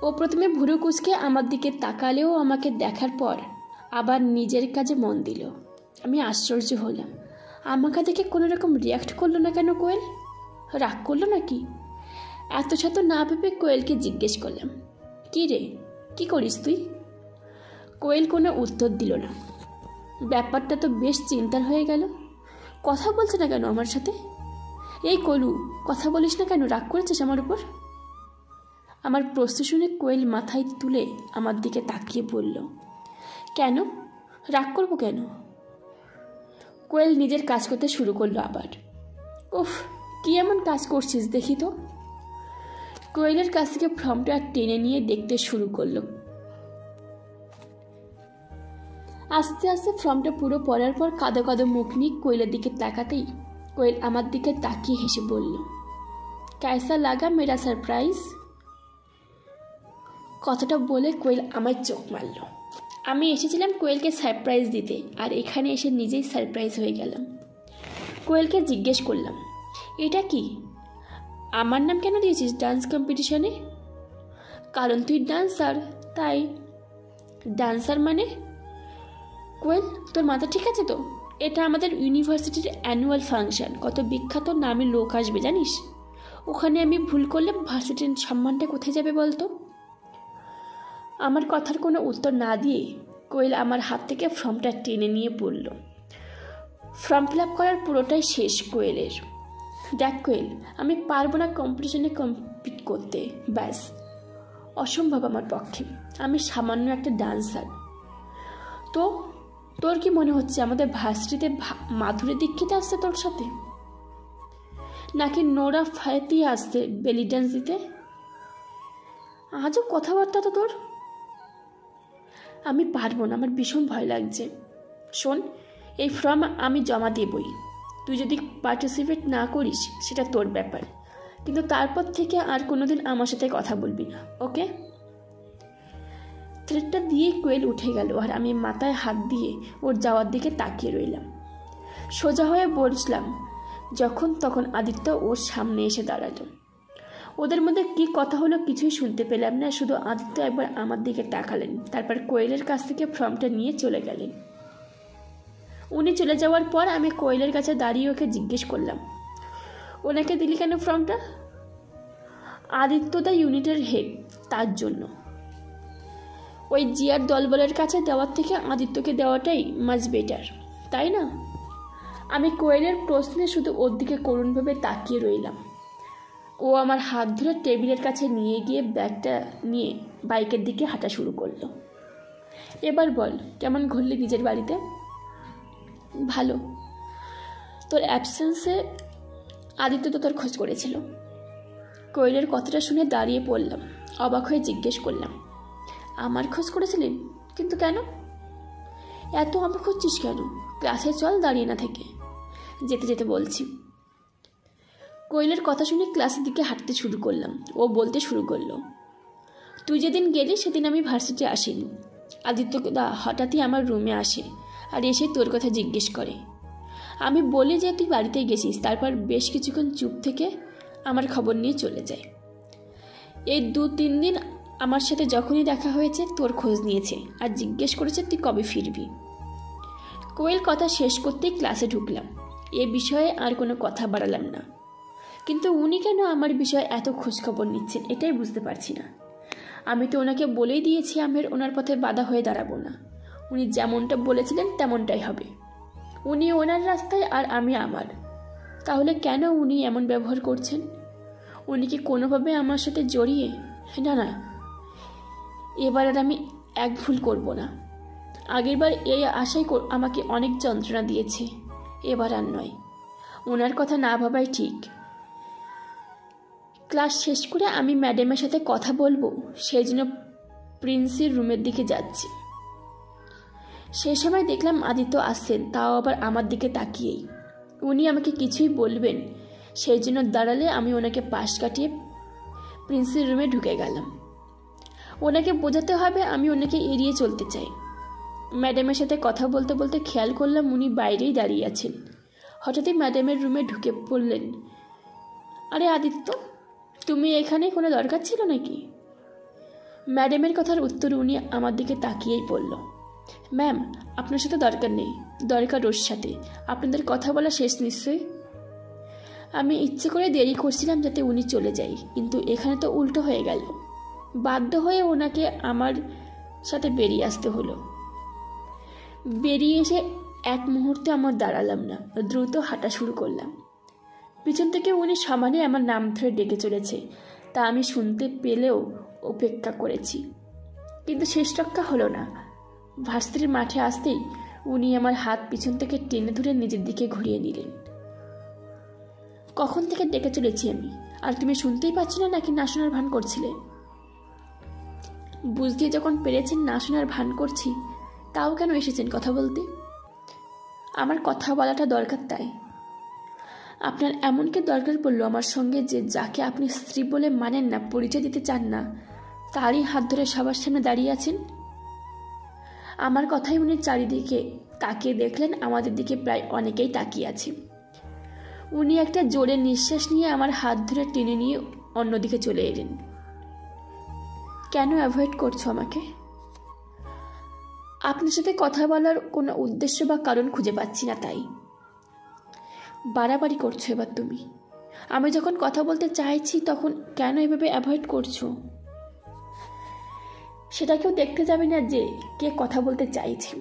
ও প্রথমে ভুরু কুঁচকে আমার দিকে তাকালেও আমাকে দেখার পর আবার নিজের কাজে মন দিল। আমি আশ্চর্য হলাম, আমাকে দেখে কোনো রকম রিয়াক্ট করলো না কেন কোয়েল? রাগ করলো নাকি? এত শত না ভেবে কোয়েলকে জিজ্ঞেস করলাম, কী রে, কী করিস তুই? কোয়েল কোনো উত্তর দিল না। ব্যাপারটা তো বেশ চিন্তার হয়ে গেল, কথা বলছে না কেন আমার সাথে? এই কলু, কথা বলিস না কেন, রাগ করেছিস আমার উপর? আমার প্রশ্ন শুনে কোয়েল মাথায় তুলে আমার দিকে তাকিয়ে বলল, কেন রাগ করবো কেন? কোয়েল নিজের কাজ করতে শুরু করলো আবার। উফ, কি এমন কাজ করছিস দেখি তো, কোয়েলের কাছ থেকে ফর্মটা টেনে নিয়ে দেখতে শুরু করলো। আস্তে আস্তে ফর্মটা পুরো পড়ার পর কাঁদো কাঁদো মুখ নিয়ে কোয়েলের দিকে তাকাতেই কোয়েল আমার দিকে তাকিয়ে হেসে বলল, कैसा লাগা মেরা সারপ্রাইজ। কথাটা বলে কোয়েল আমায় চোখ মারল। আমি এসেছিলাম কোয়েলকে সারপ্রাইজ দিতে, আর এখানে এসে নিজেই সারপ্রাইজ হয়ে গেলাম। কোয়েলকে জিজ্ঞেস করলাম, এটা কি, আমার নাম কেন দিয়েছিস ডান্স কম্পিটিশনে? কারণ তুই ডান্সার, তাই। ডান্সার মানে? কোয়েল, তোর মাথা ঠিক আছে তো? এটা আমাদের ইউনিভার্সিটির অ্যানুয়াল ফাংশন, কত বিখ্যাত নামী লোক আসবে জানিস। ওখানে আমি ভুল করলে ভার্সিটির সম্মানটা কোথায় যাবে বলতো? আমার কথার কোনো উত্তর না দিয়ে কোয়েল আমার হাত থেকে ফর্মটা টেনে নিয়ে পড়ল। ফর্ম ফিল আপ করার পুরোটাই শেষ কোয়েলের। দেখ কোয়েল, আমি পারবো না কম্পিটিশনে কম্পিট করতে, ব্যাস অসম্ভব আমার পক্ষে। আমি সামান্য একটা ডান্সার। তো তোর কি মনে হচ্ছে আমাদের ভার্সিটিতে মাধুরী দীক্ষিত আসছে তোর সাথে, নাকি নোরা ফাতেহি আসছে বেলি ডান্স দিতে? আজও কথাবার্তা তো তোর। আমি পারবো না, আমার ভীষণ ভয় লাগছে। শোন, এই ফর্ম আমি জমা দেবই। তুই যদি পার্টিসিপেট না করিস সেটা তোর ব্যাপার, কিন্তু তারপর থেকে আর কোনোদিন আমার সাথে কথা বলবি না, ওকে? থ্রেডটা দিয়ে কোয়েল উঠে গেল, আর আমি মাথায় হাত দিয়ে ওর যাওয়ার দিকে তাকিয়ে রইলাম। সোজা হয়ে বসলাম যখন তখন আদিত্য ওর সামনে এসে দাঁড়ালো। ওদের মধ্যে কি কথা হলো কিছুই শুনতে পেলাম না, শুধু আদিত্য একবার আমার দিকে তাকালেন, তারপর কোয়েলের কাছ থেকে ফর্মটা নিয়ে চলে গেলেন। উনি চলে যাওয়ার পর আমি কোয়েলের কাছে দাঁড়িয়ে ওকে জিজ্ঞেস করলাম, ওনাকে দিলি কেন ফর্মটা? আদিত্য দা ইউনিটের হেড, তার জন্য। ওই জিয়ার দলবলের কাছে দেওয়ার থেকে আদিত্যকে দেওয়াটাই মাচ বেটার, তাই না? আমি কোয়েলের প্রশ্নে শুধু ওর দিকে করুণভাবে তাকিয়ে রইলাম। ও আমার হাত ধরে টেবিলের কাছে নিয়ে গিয়ে ব্যাগটা নিয়ে বাইকের দিকে হাঁটা শুরু করলো। এবার বল, কেমন ঘুরলি নিজের বাড়িতে? ভালো। তোর অ্যাবসেন্সে আদিত্য তো তোর খোঁজ করেছিল। কোয়েলের কথাটা শুনে দাঁড়িয়ে পড়লাম, অবাক হয়ে জিজ্ঞেস করলাম, আমার খোঁজ করেছিলেন? কিন্তু কেন? এত আমার খুঁজছিস কেন? ক্লাসে চল, দাঁড়িয়ে না থেকে। যেতে যেতে বলছি। কোয়েলের কথা শুনে ক্লাসের দিকে হাঁটতে শুরু করলাম। ও বলতে শুরু করলো, তুই যেদিন গেলি সেদিন আমি ভার্সিটি আসিনি। আদিত্য দা হঠাৎই আমার রুমে আসে আর এসে তোর কথা জিজ্ঞেস করে। আমি বলি যে তুই বাড়িতে গেছিস, তারপর বেশ কিছুক্ষণ চুপ থেকে আমার খবর নিয়ে চলে যায়। এই 2-3 দিন আমার সাথে যখনই দেখা হয়েছে তোর খোঁজ নিয়েছে আর জিজ্ঞেস করেছে তুই কবে ফিরবি। কোয়েল কথা শেষ করতেই ক্লাসে ঢুকলাম। এ বিষয়ে আর কোনো কথা বাড়ালাম না, কিন্তু উনি কেন আমার বিষয়ে এত খোঁজখবর নিচ্ছেন এটাই বুঝতে পারছি না। আমি তো ওনাকে বলেই দিয়েছি আমি ওনার পথে বাধা হয়ে দাঁড়াবো না। উনি যেমনটা বলেছিলেন তেমনটাই হবে। উনি ওনার রাস্তায় আর আমি আমার। তাহলে কেন উনি এমন ব্যবহার করছেন? উনি কি কোনোভাবে আমার সাথে জড়িয়ে? না না, এবার আর আমি এক ভুল করব না। আগেরবার এই আশাই আমাকে অনেক যন্ত্রণা দিয়েছে, এবার আর নয়। ওনার কথা না ভাবাই ঠিক। ক্লাস শেষ করে আমি ম্যাডামের সাথে কথা বলবো, সেই জন্য প্রিন্সির রুমের দিকে যাচ্ছি। সেই সময় দেখলাম আদিত্য আসছেন, তাও আবার আমার দিকে তাকিয়েই। উনি আমাকে কিছুই বলবেন সেই জন্য দাঁড়ালে আমি ওনাকে পাশ কাটিয়ে প্রিন্সির রুমে ঢুকে গেলাম। ওনাকে বোঝাতে হবে আমি ওনাকে এড়িয়ে চলতে চাই। ম্যাডামের সাথে কথা বলতে বলতে খেয়াল করলাম উনি বাইরেই দাঁড়িয়ে আছেন। হঠাৎই ম্যাডামের রুমে ঢুকে পড়লেন, আরে আদিত্য, তুমি এখানে কোনো দরকার ছিল নাকি? ম্যাডামের কথার উত্তর উনি আমার দিকে তাকিয়েই বলল, ম্যাম আপনার সাথে দরকার নেই, দরকার ওর সাথে। আপনাদের কথা বলা শেষ নিশ্চয়ই। আমি ইচ্ছে করে দেরি করছিলাম যাতে উনি চলে যায়, কিন্তু এখানে তো উল্টো হয়ে গেল। বাধ্য হয়ে ওনাকে আমার সাথে বেরিয়ে আসতে হলো। বেরিয়ে এসে এক মুহূর্তে আমার দাঁড়ালাম না, দ্রুত হাঁটা শুরু করলাম। পিছন থেকে উনি সমানে আমার নাম ধরে ডেকে চলেছে, তা আমি শুনতে পেলেও অপেক্ষা করেছি, কিন্তু শেষ রক্ষা হলো না। ভার্সিটির মাঠে আসতেই উনি আমার হাত পিছন থেকে টেনে ধরে নিজের দিকে ঘুরিয়ে নিলেন। কখন থেকে ডেকে চলেছি আমি, আর তুমি শুনতেই পাচ্ছ না নাকি না শোনার ভান করছিলে? বুঝতে যখন পেরেছেন না শোনার ভান করছি, তাও কেন এসেছেন কথা বলতে? আমার কথা বলাটা দরকার তাই। আপনার এমন কি দরকার পড়লো আমার সঙ্গে যে যাকে আপনি স্ত্রী বলে মানেন না, পরিচয় দিতে চান না, তারই হাত ধরে সবার সামনে দাঁড়িয়ে আছেন? আমার কথাই উনি চারিদিকে তাকিয়ে দেখলেন। আমাদের দিকে প্রায় অনেকেই তাকিয়ে আছে। উনি একটা জোরে নিঃশ্বাস নিয়ে আমার হাত ধরে টেনে নিয়ে অন্যদিকে চলে এলেন। কেন অ্যাভয়েড করছো আমাকে? আপনার সাথে কথা বলার কোনো উদ্দেশ্য বা কারণ খুঁজে পাচ্ছি না, তাই। বাড়াবাড়ি করছো এবার তুমি। আমি যখন কথা বলতে চাইছি তখন কেন এভাবে অ্যাভয়েড করছো? সেটা কেউ দেখতে যাবে না যে কে কথা বলতে চাইছে,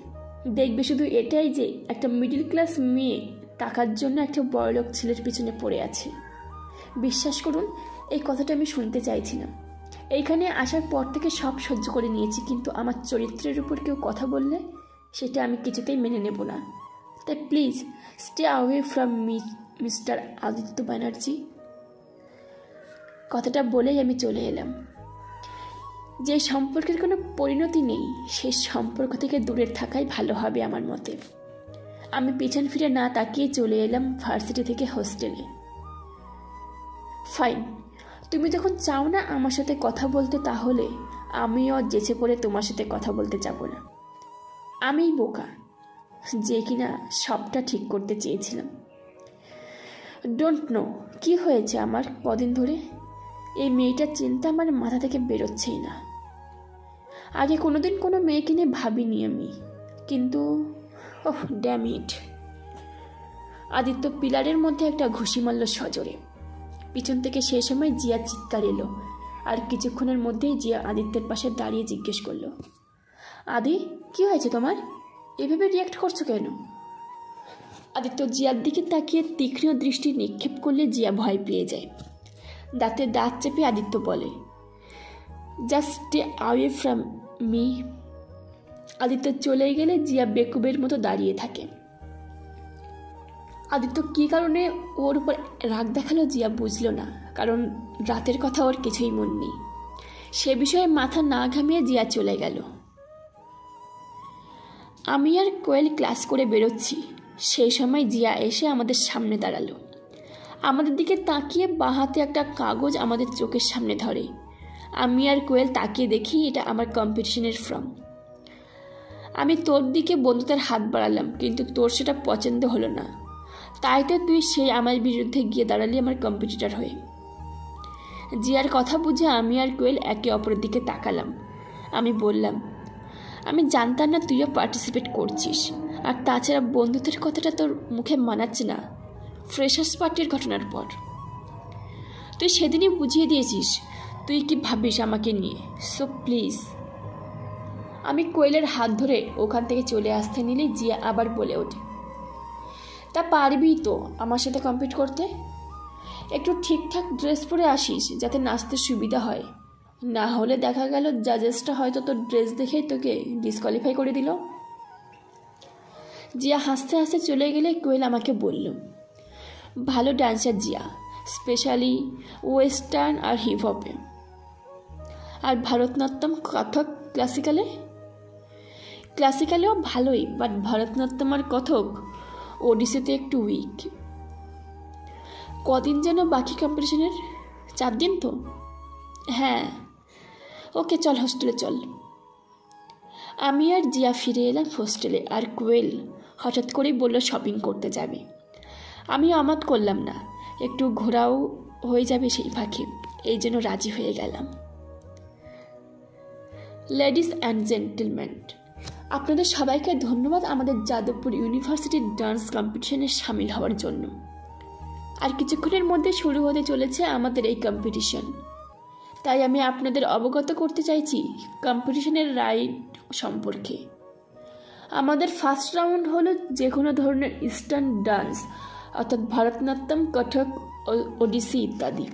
দেখবে শুধু এটাই যে একটা মিডল ক্লাস মেয়ে টাকার জন্য একটা বড়লোক ছেলের পিছনে পড়ে আছে। বিশ্বাস করুন, এই কথাটা আমি শুনতে চাইছি না। এইখানে আসার পর থেকে সব সহ্য করে নিয়েছি, কিন্তু আমার চরিত্রের উপর কেউ কথা বললে সেটা আমি কিছুতেই মেনে নেব না। তাই please stay away from me mister Aditya Banerjee. কথাটা বলেই আমি চলে এলাম। যে সম্পর্কের কোনো পরিণতি নেই সেই সম্পর্ক থেকে দূরে থাকাই ভালো হবে আমার মতে। আমি পিছন ফিরে না তাকিয়ে চলে এলাম ভার্সিটি থেকে হোস্টেলে। ফাইন, তুমি যখন চাও না আমার সাথে কথা বলতে, তাহলে আমিও যেচে পড়ে তোমার সাথে কথা বলতে যাব না। আমিই বোকা যে কিনা সবটা ঠিক করতে চেয়েছিলাম। ডোন্ট নো কি হয়েছে আমার কদিন ধরে। এই মেয়েটার চিন্তা আমার মাথা থেকে বেরোচ্ছেই না। আগে কোনোদিন কোনো মেয়েকে নিয়ে ভাবিনি আমি, কিন্তু ওহ ড্যাম ইট। আদিত্য পিলারের মধ্যে একটা ঘুষি মারল সজোরে। পিছন থেকে সে সময় জিয়া চিৎকার এলো, আর কিছুক্ষণের মধ্যেই জিয়া আদিত্যের পাশে দাঁড়িয়ে জিজ্ঞেস করলো, আদি কি হয়েছে তোমার? এভাবে রিয়াক্ট করছো কেন? আদিত্য জিয়ার দিকে তাকিয়ে তীক্ষ্ণ দৃষ্টি নিক্ষেপ করলে জিয়া ভয় পেয়ে যায়। দাঁতে দাঁত চেপে আদিত্য বলে, just stay away from me. Aditya চলে গেলে জিয়া বেকুবের মতো দাঁড়িয়ে থাকে। আদিত্য কী কারণে ওর উপর রাগ দেখালো জিয়া বুঝল না, কারণ রাতের কথা ওর কিছুই মন নেই। সে বিষয়ে মাথা না ঘামিয়ে জিয়া চলে গেল। আমি আর কোয়েল ক্লাস করে বেরোচ্ছি, সেই সময় জিয়া এসে আমাদের সামনে দাঁড়ালো। আমাদের দিকে তাকিয়ে বাঁ হাতে একটা কাগজ আমাদের চোখের সামনে ধরে। আমি আর কোয়েল তাকিয়ে দেখি এটা আমার কম্পিটিশনের ফর্ম। আমি তোর দিকে বন্ধুতার হাত বাড়ালাম, কিন্তু তোর সেটা পছন্দ হলো না, তাই তো তুই সেই আমার বিরুদ্ধে গিয়ে দাঁড়ালি আমার কম্পিটিটর হয়ে। জিয়ার কথা বুঝে আমি আর কোয়েল একে অপরের দিকে তাকালাম। আমি বললাম, আমি জানতাম না তুইও পার্টিসিপেট করছিস, আর তাছাড়া বন্ধুত্বের কথাটা তোর মুখে মানাচ্ছে না ফ্রেশার্স পার্টির ঘটনার পর। তুই সেদিনই বুঝিয়ে দিয়েছিস তুই কি ভাবিস আমাকে নিয়ে, সো প্লিজ। আমি কোয়েলের হাত ধরে ওখান থেকে চলে আসতে নিলেই জিয়া আবার বলে ওঠে, তা পারবি তো আমার সাথে কম্পিট করতে? একটু ঠিকঠাক ড্রেস পরে আসিস যাতে নাচতে সুবিধা হয়, না হলে দেখা গেল জাজেসটা হয়তো তোর ড্রেস দেখেই তোকে ডিসকোয়ালিফাই করে দিল। জিয়া হাসতে হাসতে চলে গেলে কোয়েল আমাকে বলল, ভালো ডান্সার জিয়া, স্পেশালি ওয়েস্টার্ন আর হিপহপে। আর ভারতনাট্যম, কথক, ক্লাসিক্যালেও ভালোই, বাট ভারতনাট্যম আর কথক ওডিসিতে একটু উইক। কদিন যেন বাকি কম্পিটিশনের? 4 দিন তো? হ্যাঁ, ওকে চল হোস্টেলে চল। আমি আর জিয়া ফিরে এলাম হোস্টেলে, আর কোয়েল হঠাৎ করেই বলল শপিং করতে যাবে। আমি আমত করলাম না, একটু ঘোরাও হয়ে যাবে সেই ফাঁকে, এই জন্য রাজি হয়ে গেলাম। লেডিস অ্যান্ড জেন্টলম্যান, আপনাদের সবাইকে ধন্যবাদ আমাদের যাদবপুর ইউনিভার্সিটির ডান্স কম্পিটিশনে সামিল হওয়ার জন্য। আর কিছুক্ষণের মধ্যে শুরু হতে চলেছে আমাদের এই কম্পিটিশন, তাই আমি আপনাদের অবগত করতে চাইছি কম্পিটিশনের রাইড সম্পর্কে। আমাদের ফার্স্ট রাউন্ড হলো যে কোনো ধরনের ইস্টার্ন ডান্স, অর্থাৎ ভারতনাট্যম, কথক, ওডিসি ইত্যাদি।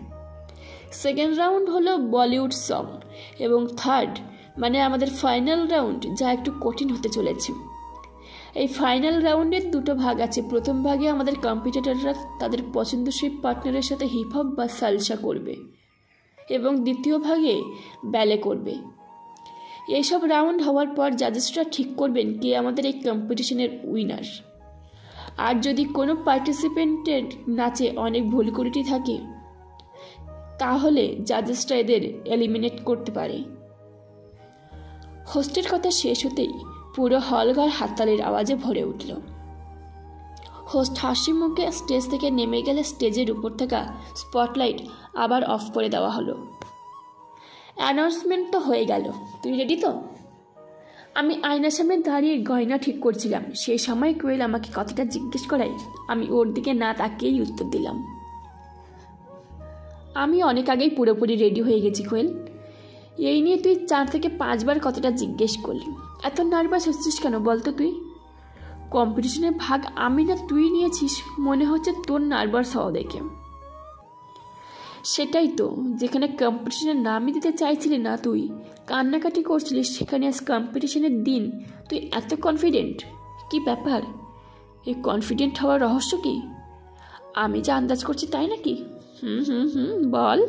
সেকেন্ড রাউন্ড হলো বলিউড সং, এবং থার্ড মানে আমাদের ফাইনাল রাউন্ড, যা একটু কঠিন হতে চলেছে, এই ফাইনাল রাউন্ডের দুটো ভাগ আছে। প্রথম ভাগে আমাদের কম্পিটিটররা তাদের পছন্দসই পার্টনারের সাথে হিপ হপ বা সালসা করবে এবং দ্বিতীয় ভাগে ব্যালে করবে। এইসব রাউন্ড হওয়ার পর জাজেসরা ঠিক করবেন কে আমাদের এই কম্পিটিশনের উইনার। আর যদি কোনো পার্টিসিপেন্টের নাচে অনেক ভুলকুটি থাকে তাহলে জাজেসরা এদের এলিমিনেট করতে পারে। হোস্টের কথা শেষ হতেই পুরো হলঘর হাততালির আওয়াজে ভরে উঠল। হোস্ট হাসি মুখে স্টেজ থেকে নেমে গেলে স্টেজের উপর থাকা স্পটলাইট আবার অফ করে দেওয়া হলো। অ্যানাউন্সমেন্ট তো হয়ে গেল, তুই রেডি তো? আমি আয়নার সামনে দাঁড়িয়ে গয়না ঠিক করছিলাম। সেই সময় কোয়েল আমাকে কথাটা জিজ্ঞেস করায় আমি ওর দিকে না তাকিয়েই উত্তর দিলাম, আমি অনেক আগেই পুরোপুরি রেডি হয়ে গেছি কোয়েল। এই নিয়ে তুই 4 থেকে 5 বার কথাটা জিজ্ঞেস করলি। এত নার্ভাস হচ্ছিস কেন বলতো? তুই কম্পিটিশনের ভাগ আমি না তুই নিয়েছিস, মনে হচ্ছে তোর নার্ভাস হওয়া দেখে। সেটাই তো, যেখানে কম্পিটিশনের নামই দিতে চাইছিলি না, তুই কান্নাকাটি করছিলিস, সেখানে আজ কম্পিটিশনের দিন তুই এত কনফিডেন্ট। কি ব্যাপার? এই কনফিডেন্ট হওয়ার রহস্য কি? আমি যা আন্দাজ করছি তাই নাকি? বল।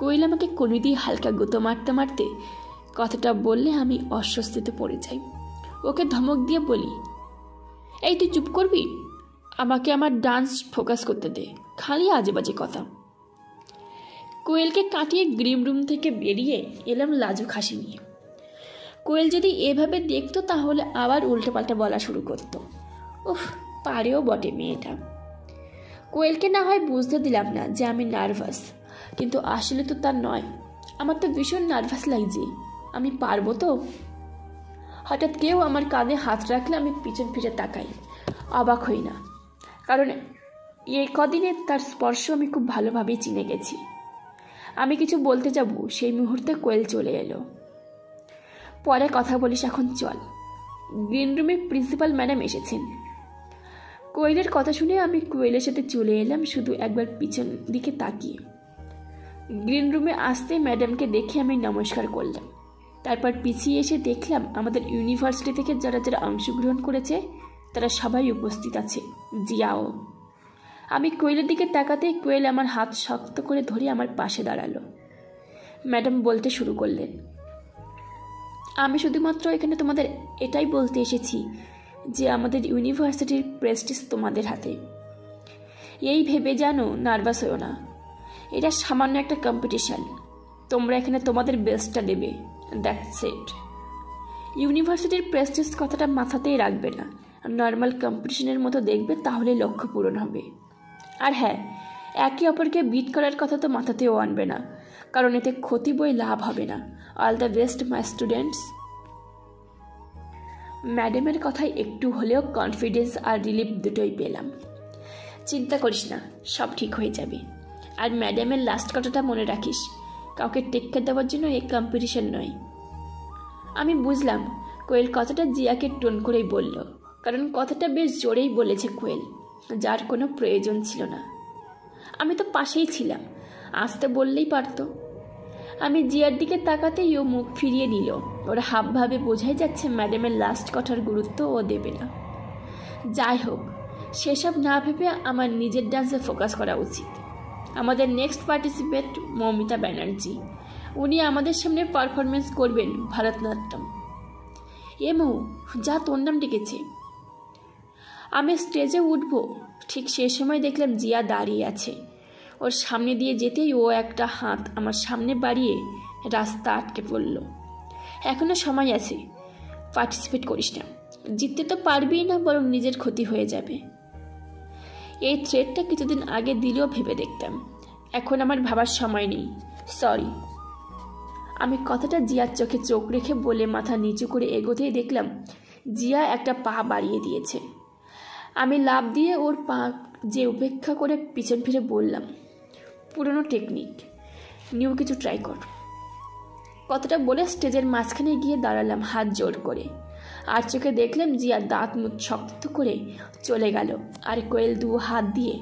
কোয়েল আমাকে কনুই দিয়ে হালকা গুঁতো মারতে মারতে কথাটা বললে আমি অস্বস্তিতে পড়ে যাই। ওকে ধমক দিয়ে বলি, এই তুই চুপ করবি? আমাকে আমার ডান্স ফোকাস করতে দে, খালি আজে বাজে কথা। কোয়েলকে কাটিয়ে গ্রিম রুম থেকে বেরিয়ে এলাম লাজুক হাসি নিয়ে। কোয়েল যদি এভাবে দেখতো তাহলে আবার উল্টোপাল্টা বলা শুরু করতো। উফ, পারেও বটে মেয়েটা। কোয়েলকে না হয় বুঝতে দিলাম না যে আমি নার্ভাস, কিন্তু আসলে তো তার নয়। আমার তো ভীষণ নার্ভাস লাগছে। আমি পারবো তো? হঠাৎ কেউ আমার কাঁধে হাত রাখলে আমি পিছন ফিরে তাকাই, অবাক হই না, কারণ এই কদিনে তার স্পর্শ আমি খুব ভালোভাবেই চিনে গেছি। আমি কিছু বলতে যাব, সেই মুহূর্তে কোয়েল চলে এলো। পরে কথা বলিস, এখন চল। গ্রিন রুমে প্রিন্সিপাল ম্যাডাম এসেছেন। কোয়েলের কথা শুনে আমি কোয়েলের সাথে চলে এলাম, শুধু একবার পিছন দিকে তাকিয়ে। গ্রিন রুমে আসতে ম্যাডামকে দেখে আমি নমস্কার করলাম। তারপর পিছিয়ে এসে দেখলাম আমাদের ইউনিভার্সিটি থেকে যারা যারা অংশগ্রহণ করেছে তারা সবাই উপস্থিত আছে, জিয়াও। আমি কোয়েলের দিকে তাকাতেই কোয়েল আমার হাত শক্ত করে ধরে আমার পাশে দাঁড়ালো। ম্যাডাম বলতে শুরু করলেন, আমি শুধুমাত্র এখানে তোমাদের এটাই বলতে এসেছি যে আমাদের ইউনিভার্সিটির প্রেস্টিজ তোমাদের হাতে। এই ভেবে জানো নার্ভাস হও না, এটা সামান্য একটা কম্পিটিশান। তোমরা এখানে তোমাদের বেস্টটা দেবে, দ্যাটস ইট। ইউনিভার্সিটির প্রেস্টিজ কথাটা মাথাতেই রাখবে না, নর্মাল কম্পিটিশনের মতো দেখবে, তাহলে লক্ষ্য পূরণ হবে। আর হ্যাঁ, একে অপরকে বিট করার কথা তো মাথাতেও আনবে না, কারণ এতে ক্ষতি বই লাভ হবে না। All the best my students. ম্যাডামের কথায় একটু হলেও কনফিডেন্স আর রিলিফ দুটোই পেলাম। চিন্তা করিস না, সব ঠিক হয়ে যাবে। আর ম্যাডামের লাস্ট কথাটা মনে রাখিস, কাউকে টেক্কা দেওয়ার জন্য এই কম্পিটিশন নয়। আমি বুঝলাম কোয়েল কথাটা জিয়াকে টোন করেই বলল, কারণ কথাটা বেশ জোরেই বলেছে কোয়েল, যার কোনো প্রয়োজন ছিল না। আমি তো পাশেই ছিলাম, আসতে বললেই পারতো। আমি জিয়ার দিকে তাকাতেই ও মুখ ফিরিয়ে নিল। ওর হাবভাবে বোঝাই যাচ্ছে ম্যাডামের লাস্ট কথার গুরুত্ব ও দেবে না। যাই হোক, সেসব না ভেবে আমার নিজের ডান্সে ফোকাস করা উচিত। আমাদের নেক্সট পার্টিসিপেন্ট মৌমিতা ব্যানার্জি, উনি আমাদের সামনে পারফরমেন্স করবেন ভারতনাট্যম। মৌ, যা তোর নাম ডেকেছে। আমি স্টেজে উঠব, ঠিক সে সময় দেখলাম জিয়া দাঁড়িয়ে আছে। ওর সামনে দিয়ে যেতেই ও একটা হাত আমার সামনে বাড়িয়ে রাস্তা আটকে পড়ল। এখনও সময় আছে, পার্টিসিপেট করিস না, জিততে তো পারবিই না, বরং নিজের ক্ষতি হয়ে যাবে। এই থ্রেডটা কিছুদিন আগে দিলেও ভেবে দেখতাম, এখন আমার ভাবার সময় নেই, সরি। আমি কথাটা জিয়ার চোখে চোখ রেখে বলে মাথা নিচু করে এগোতেই দেখলাম জিয়া একটা পা বাড়িয়ে দিয়েছে। আমি লাফ দিয়ে ওর পা যে উপেক্ষা করে পিছন ফিরে বললাম, পুরনো টেকনিক, নিউ কিছু ট্রাই কর। কথাটা বলে স্টেজের মাঝখানে গিয়ে দাঁড়ালাম হাত জোর করে। আর চোখে দেখলাম জিয়া দাঁত মুখ শক্ত করে চলে গেল, আর কোয়েল 2 হাত দিয়ে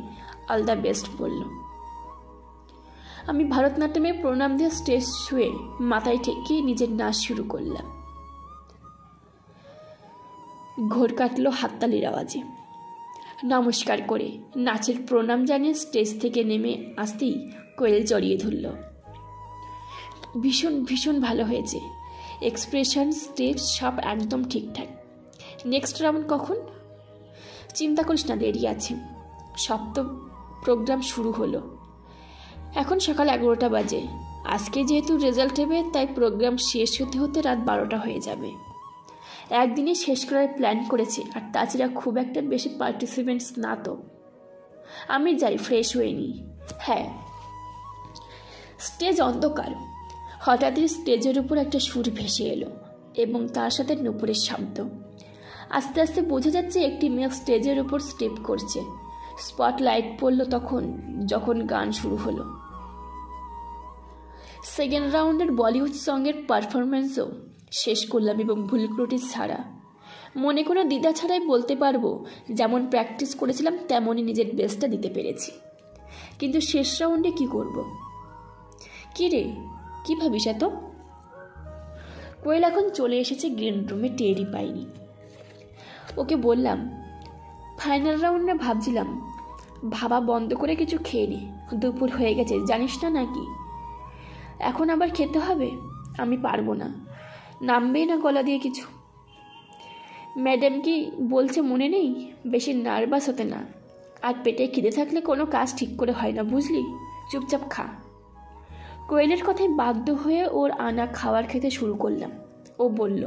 অল দ্য বেস্ট বলল। আমি ভারতনাট্যমে প্রণাম দিয়ে স্টেজ শুয়ে মাথায় ঠেকিয়ে নিজের নাচ শুরু করলাম। ঘোর কাটলো হাততালির আওয়াজে। নমস্কার করে নাচের প্রণাম জানিয়ে স্টেজ থেকে নেমে আসতেই কোয়েল জড়িয়ে ধরল। ভীষণ ভীষণ ভালো হয়েছে, এক্সপ্রেশন, স্টেপ সব একদম ঠিকঠাক। নেক্সট রাউন্ড কখন? চিন্তা করিস না, দেরি আছে। সপ্তম প্রোগ্রাম শুরু হলো। এখন সকাল 11টা বাজে। আজকে যেহেতু রেজাল্ট হবে তাই প্রোগ্রাম শেষ হতে হতে রাত 12টা হয়ে যাবে। একদিনে শেষ করার প্ল্যান করেছি, আর তাছাড়া খুব একটা বেশি পার্টিসিপেন্টস না তো। আমি যাই, ফ্রেশ হয়ে নিই। হ্যাঁ। স্টেজ অন্ধকার। হঠাৎই স্টেজের উপর একটা সুর ভেসে এলো এবং তার সাথে নুপুরের শব্দ। আস্তে আস্তে বোঝা যাচ্ছে একটি মেয়ে স্টেজের উপর স্টেপ করছে। স্পটলাইট পড়ল যখন গান শুরু হলো। সেকেন্ড রাউন্ডের বলিউড সঙ্গের পারফরমেন্সও শেষ করলাম এবং ভুল ত্রুটি ছাড়া, মনে কোনো দ্বিধা ছাড়াই বলতে পারবো যেমন প্র্যাকটিস করেছিলাম তেমনই নিজের বেস্টটা দিতে পেরেছি। কিন্তু শেষ রাউন্ডে কি করব? কী রে, কী ভাবিস এত? কোয়েল এখন চলে এসেছে গ্রিন রুমে, টেরই পাইনি। ওকে বললাম, ফাইনাল রাউন্ডে ভাবছিলাম। ভাবা বন্ধ করে কিছু খেয়ে নি, দুপুর হয়ে গেছে জানিস না নাকি? এখন আবার খেতে হবে? আমি পারবো না, নামবেই না গলা দিয়ে কিছু। ম্যাডাম কি বলছে মনে নেই? বেশি নার্ভাস হতে না, আর পেটে খিদে থাকলে কোনো কাজ ঠিক করে হয় না, বুঝলি? চুপচাপ খা। কোয়েলের কথায় বাধ্য হয়ে ওর আনা খাবার খেতে শুরু করলাম। ও বলল,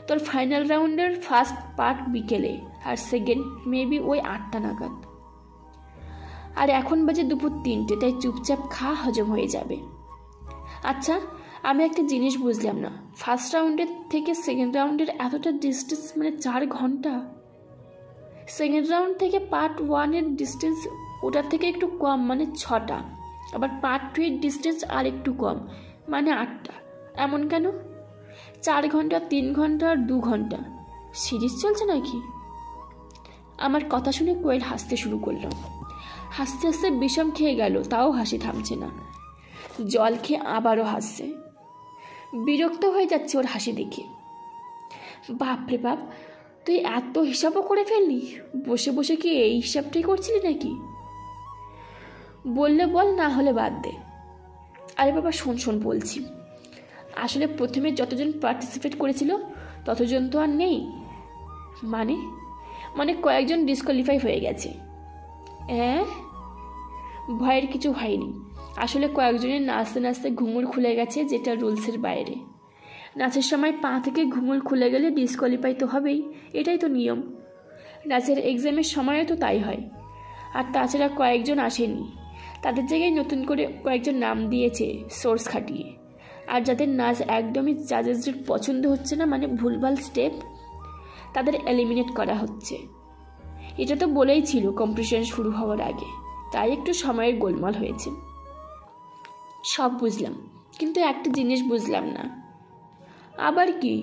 তোর ফাইনাল রাউন্ডের ফার্স্ট পার্ট বিকেলে, আর সেকেন্ড মেবি ওই 8টা নাগাদ। আর এখন বাজে দুপুর 3টে, তাই চুপচাপ খা, হজম হয়ে যাবে। আচ্ছা, আমি একটা জিনিস বুঝলাম না, ফার্স্ট রাউন্ডের থেকে সেকেন্ড রাউন্ডের এতটা ডিস্টেন্স, মানে 4 ঘন্টা। সেকেন্ড রাউন্ড থেকে পার্ট 1-এর ডিস্টেন্স ওটার থেকে একটু কম, মানে 6টা। আবার পার্ট 2-এর ডিস্টেন্স আর একটু কম, মানে 8টা। এমন কেন? 4 ঘন্টা, 3 ঘন্টা আর 2 ঘন্টা সিরিজ চলছে নাকি? আমার কথা শুনে কোয়েল হাসতে শুরু করলো। হাসতে হাসতে বিষম খেয়ে গেল, তাও হাসি থামছে না। জল খেয়ে আবারও হাসছে। বিরক্ত হয়ে যাচ্ছে ওর হাসি দেখে। বাপরে বাপ, তুই এত হিসাবও করে ফেললি? বসে বসে কি এই হিসাবটাই করছিলি নাকি? বললে বল, না হলে বাদ দে। আরে বাবা শোন বলছি। আসলে প্রথমে যতজন পার্টিসিপেট করেছিল ততজন তো আর নেই। মানে কয়েকজন ডিসকোয়ালিফাই হয়ে গেছে। ভয়ের কিছু হয়নি। আসলে কয়েকজনের নাচতে নাচতে ঘুঙুর খুলে গেছে, যেটা রুলসের বাইরে। নাচের সময় পা থেকে ঘুঙুর খুলে গেলে ডিসকোয়ালিফাই তো হবেই, এটাই তো নিয়ম। নাচের এক্সামের সময়ও তো তাই হয়। আর তাছাড়া কয়েকজন আসেনি, তাদের জায়গায় নতুন করে কয়েকজন নাম দিয়েছে সোর্স খাটিয়ে। আর যাদের নাচ একদমই জাজেসদের পছন্দ হচ্ছে না, মানে ভুলভাল স্টেপ, তাদের এলিমিনেট করা হচ্ছে। এটা তো বলেই ছিল কম্পিটিশন শুরু হওয়ার আগে, তাই একটু সময়ের গোলমাল হয়েছে। সব বুঝলাম, কিন্তু একটা জিনিস বুঝলাম না। আবার কি?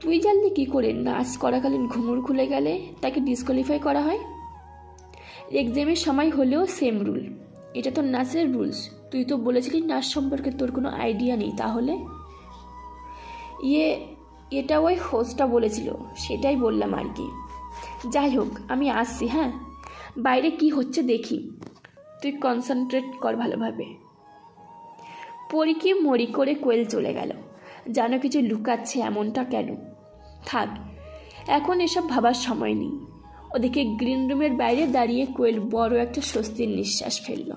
তুই জানলি কি করে নাচ করাকালীন ঘুঙুর খুলে গেলে তাকে ডিসকোয়ালিফাই করা হয়? এক্সামের সময় হলেও সেম রুল। এটা তো নাচের রুলস। তুই তো বলেছিলি নাচ সম্পর্কে তোর কোনো আইডিয়া নেই। তাহলে এটা ওই হোস্টটা বলেছিল, সেটাই বললাম আর কি। যাই হোক, আমি আসছি। হ্যাঁ, বাইরে কি হচ্ছে দেখি, তুই কনসেন্ট্রেট কর ভালোভাবে। পরীকে মরি করে কোয়েল চলে গেল। যেন কিছু লুকাচ্ছে, এমনটা কেন? থাক, এখন এসব ভাবার সময় নেই। ওদিকে গ্রিন রুমের বাইরে দাঁড়িয়ে কোয়েল বড় একটা স্বস্তির নিঃশ্বাস ফেলল।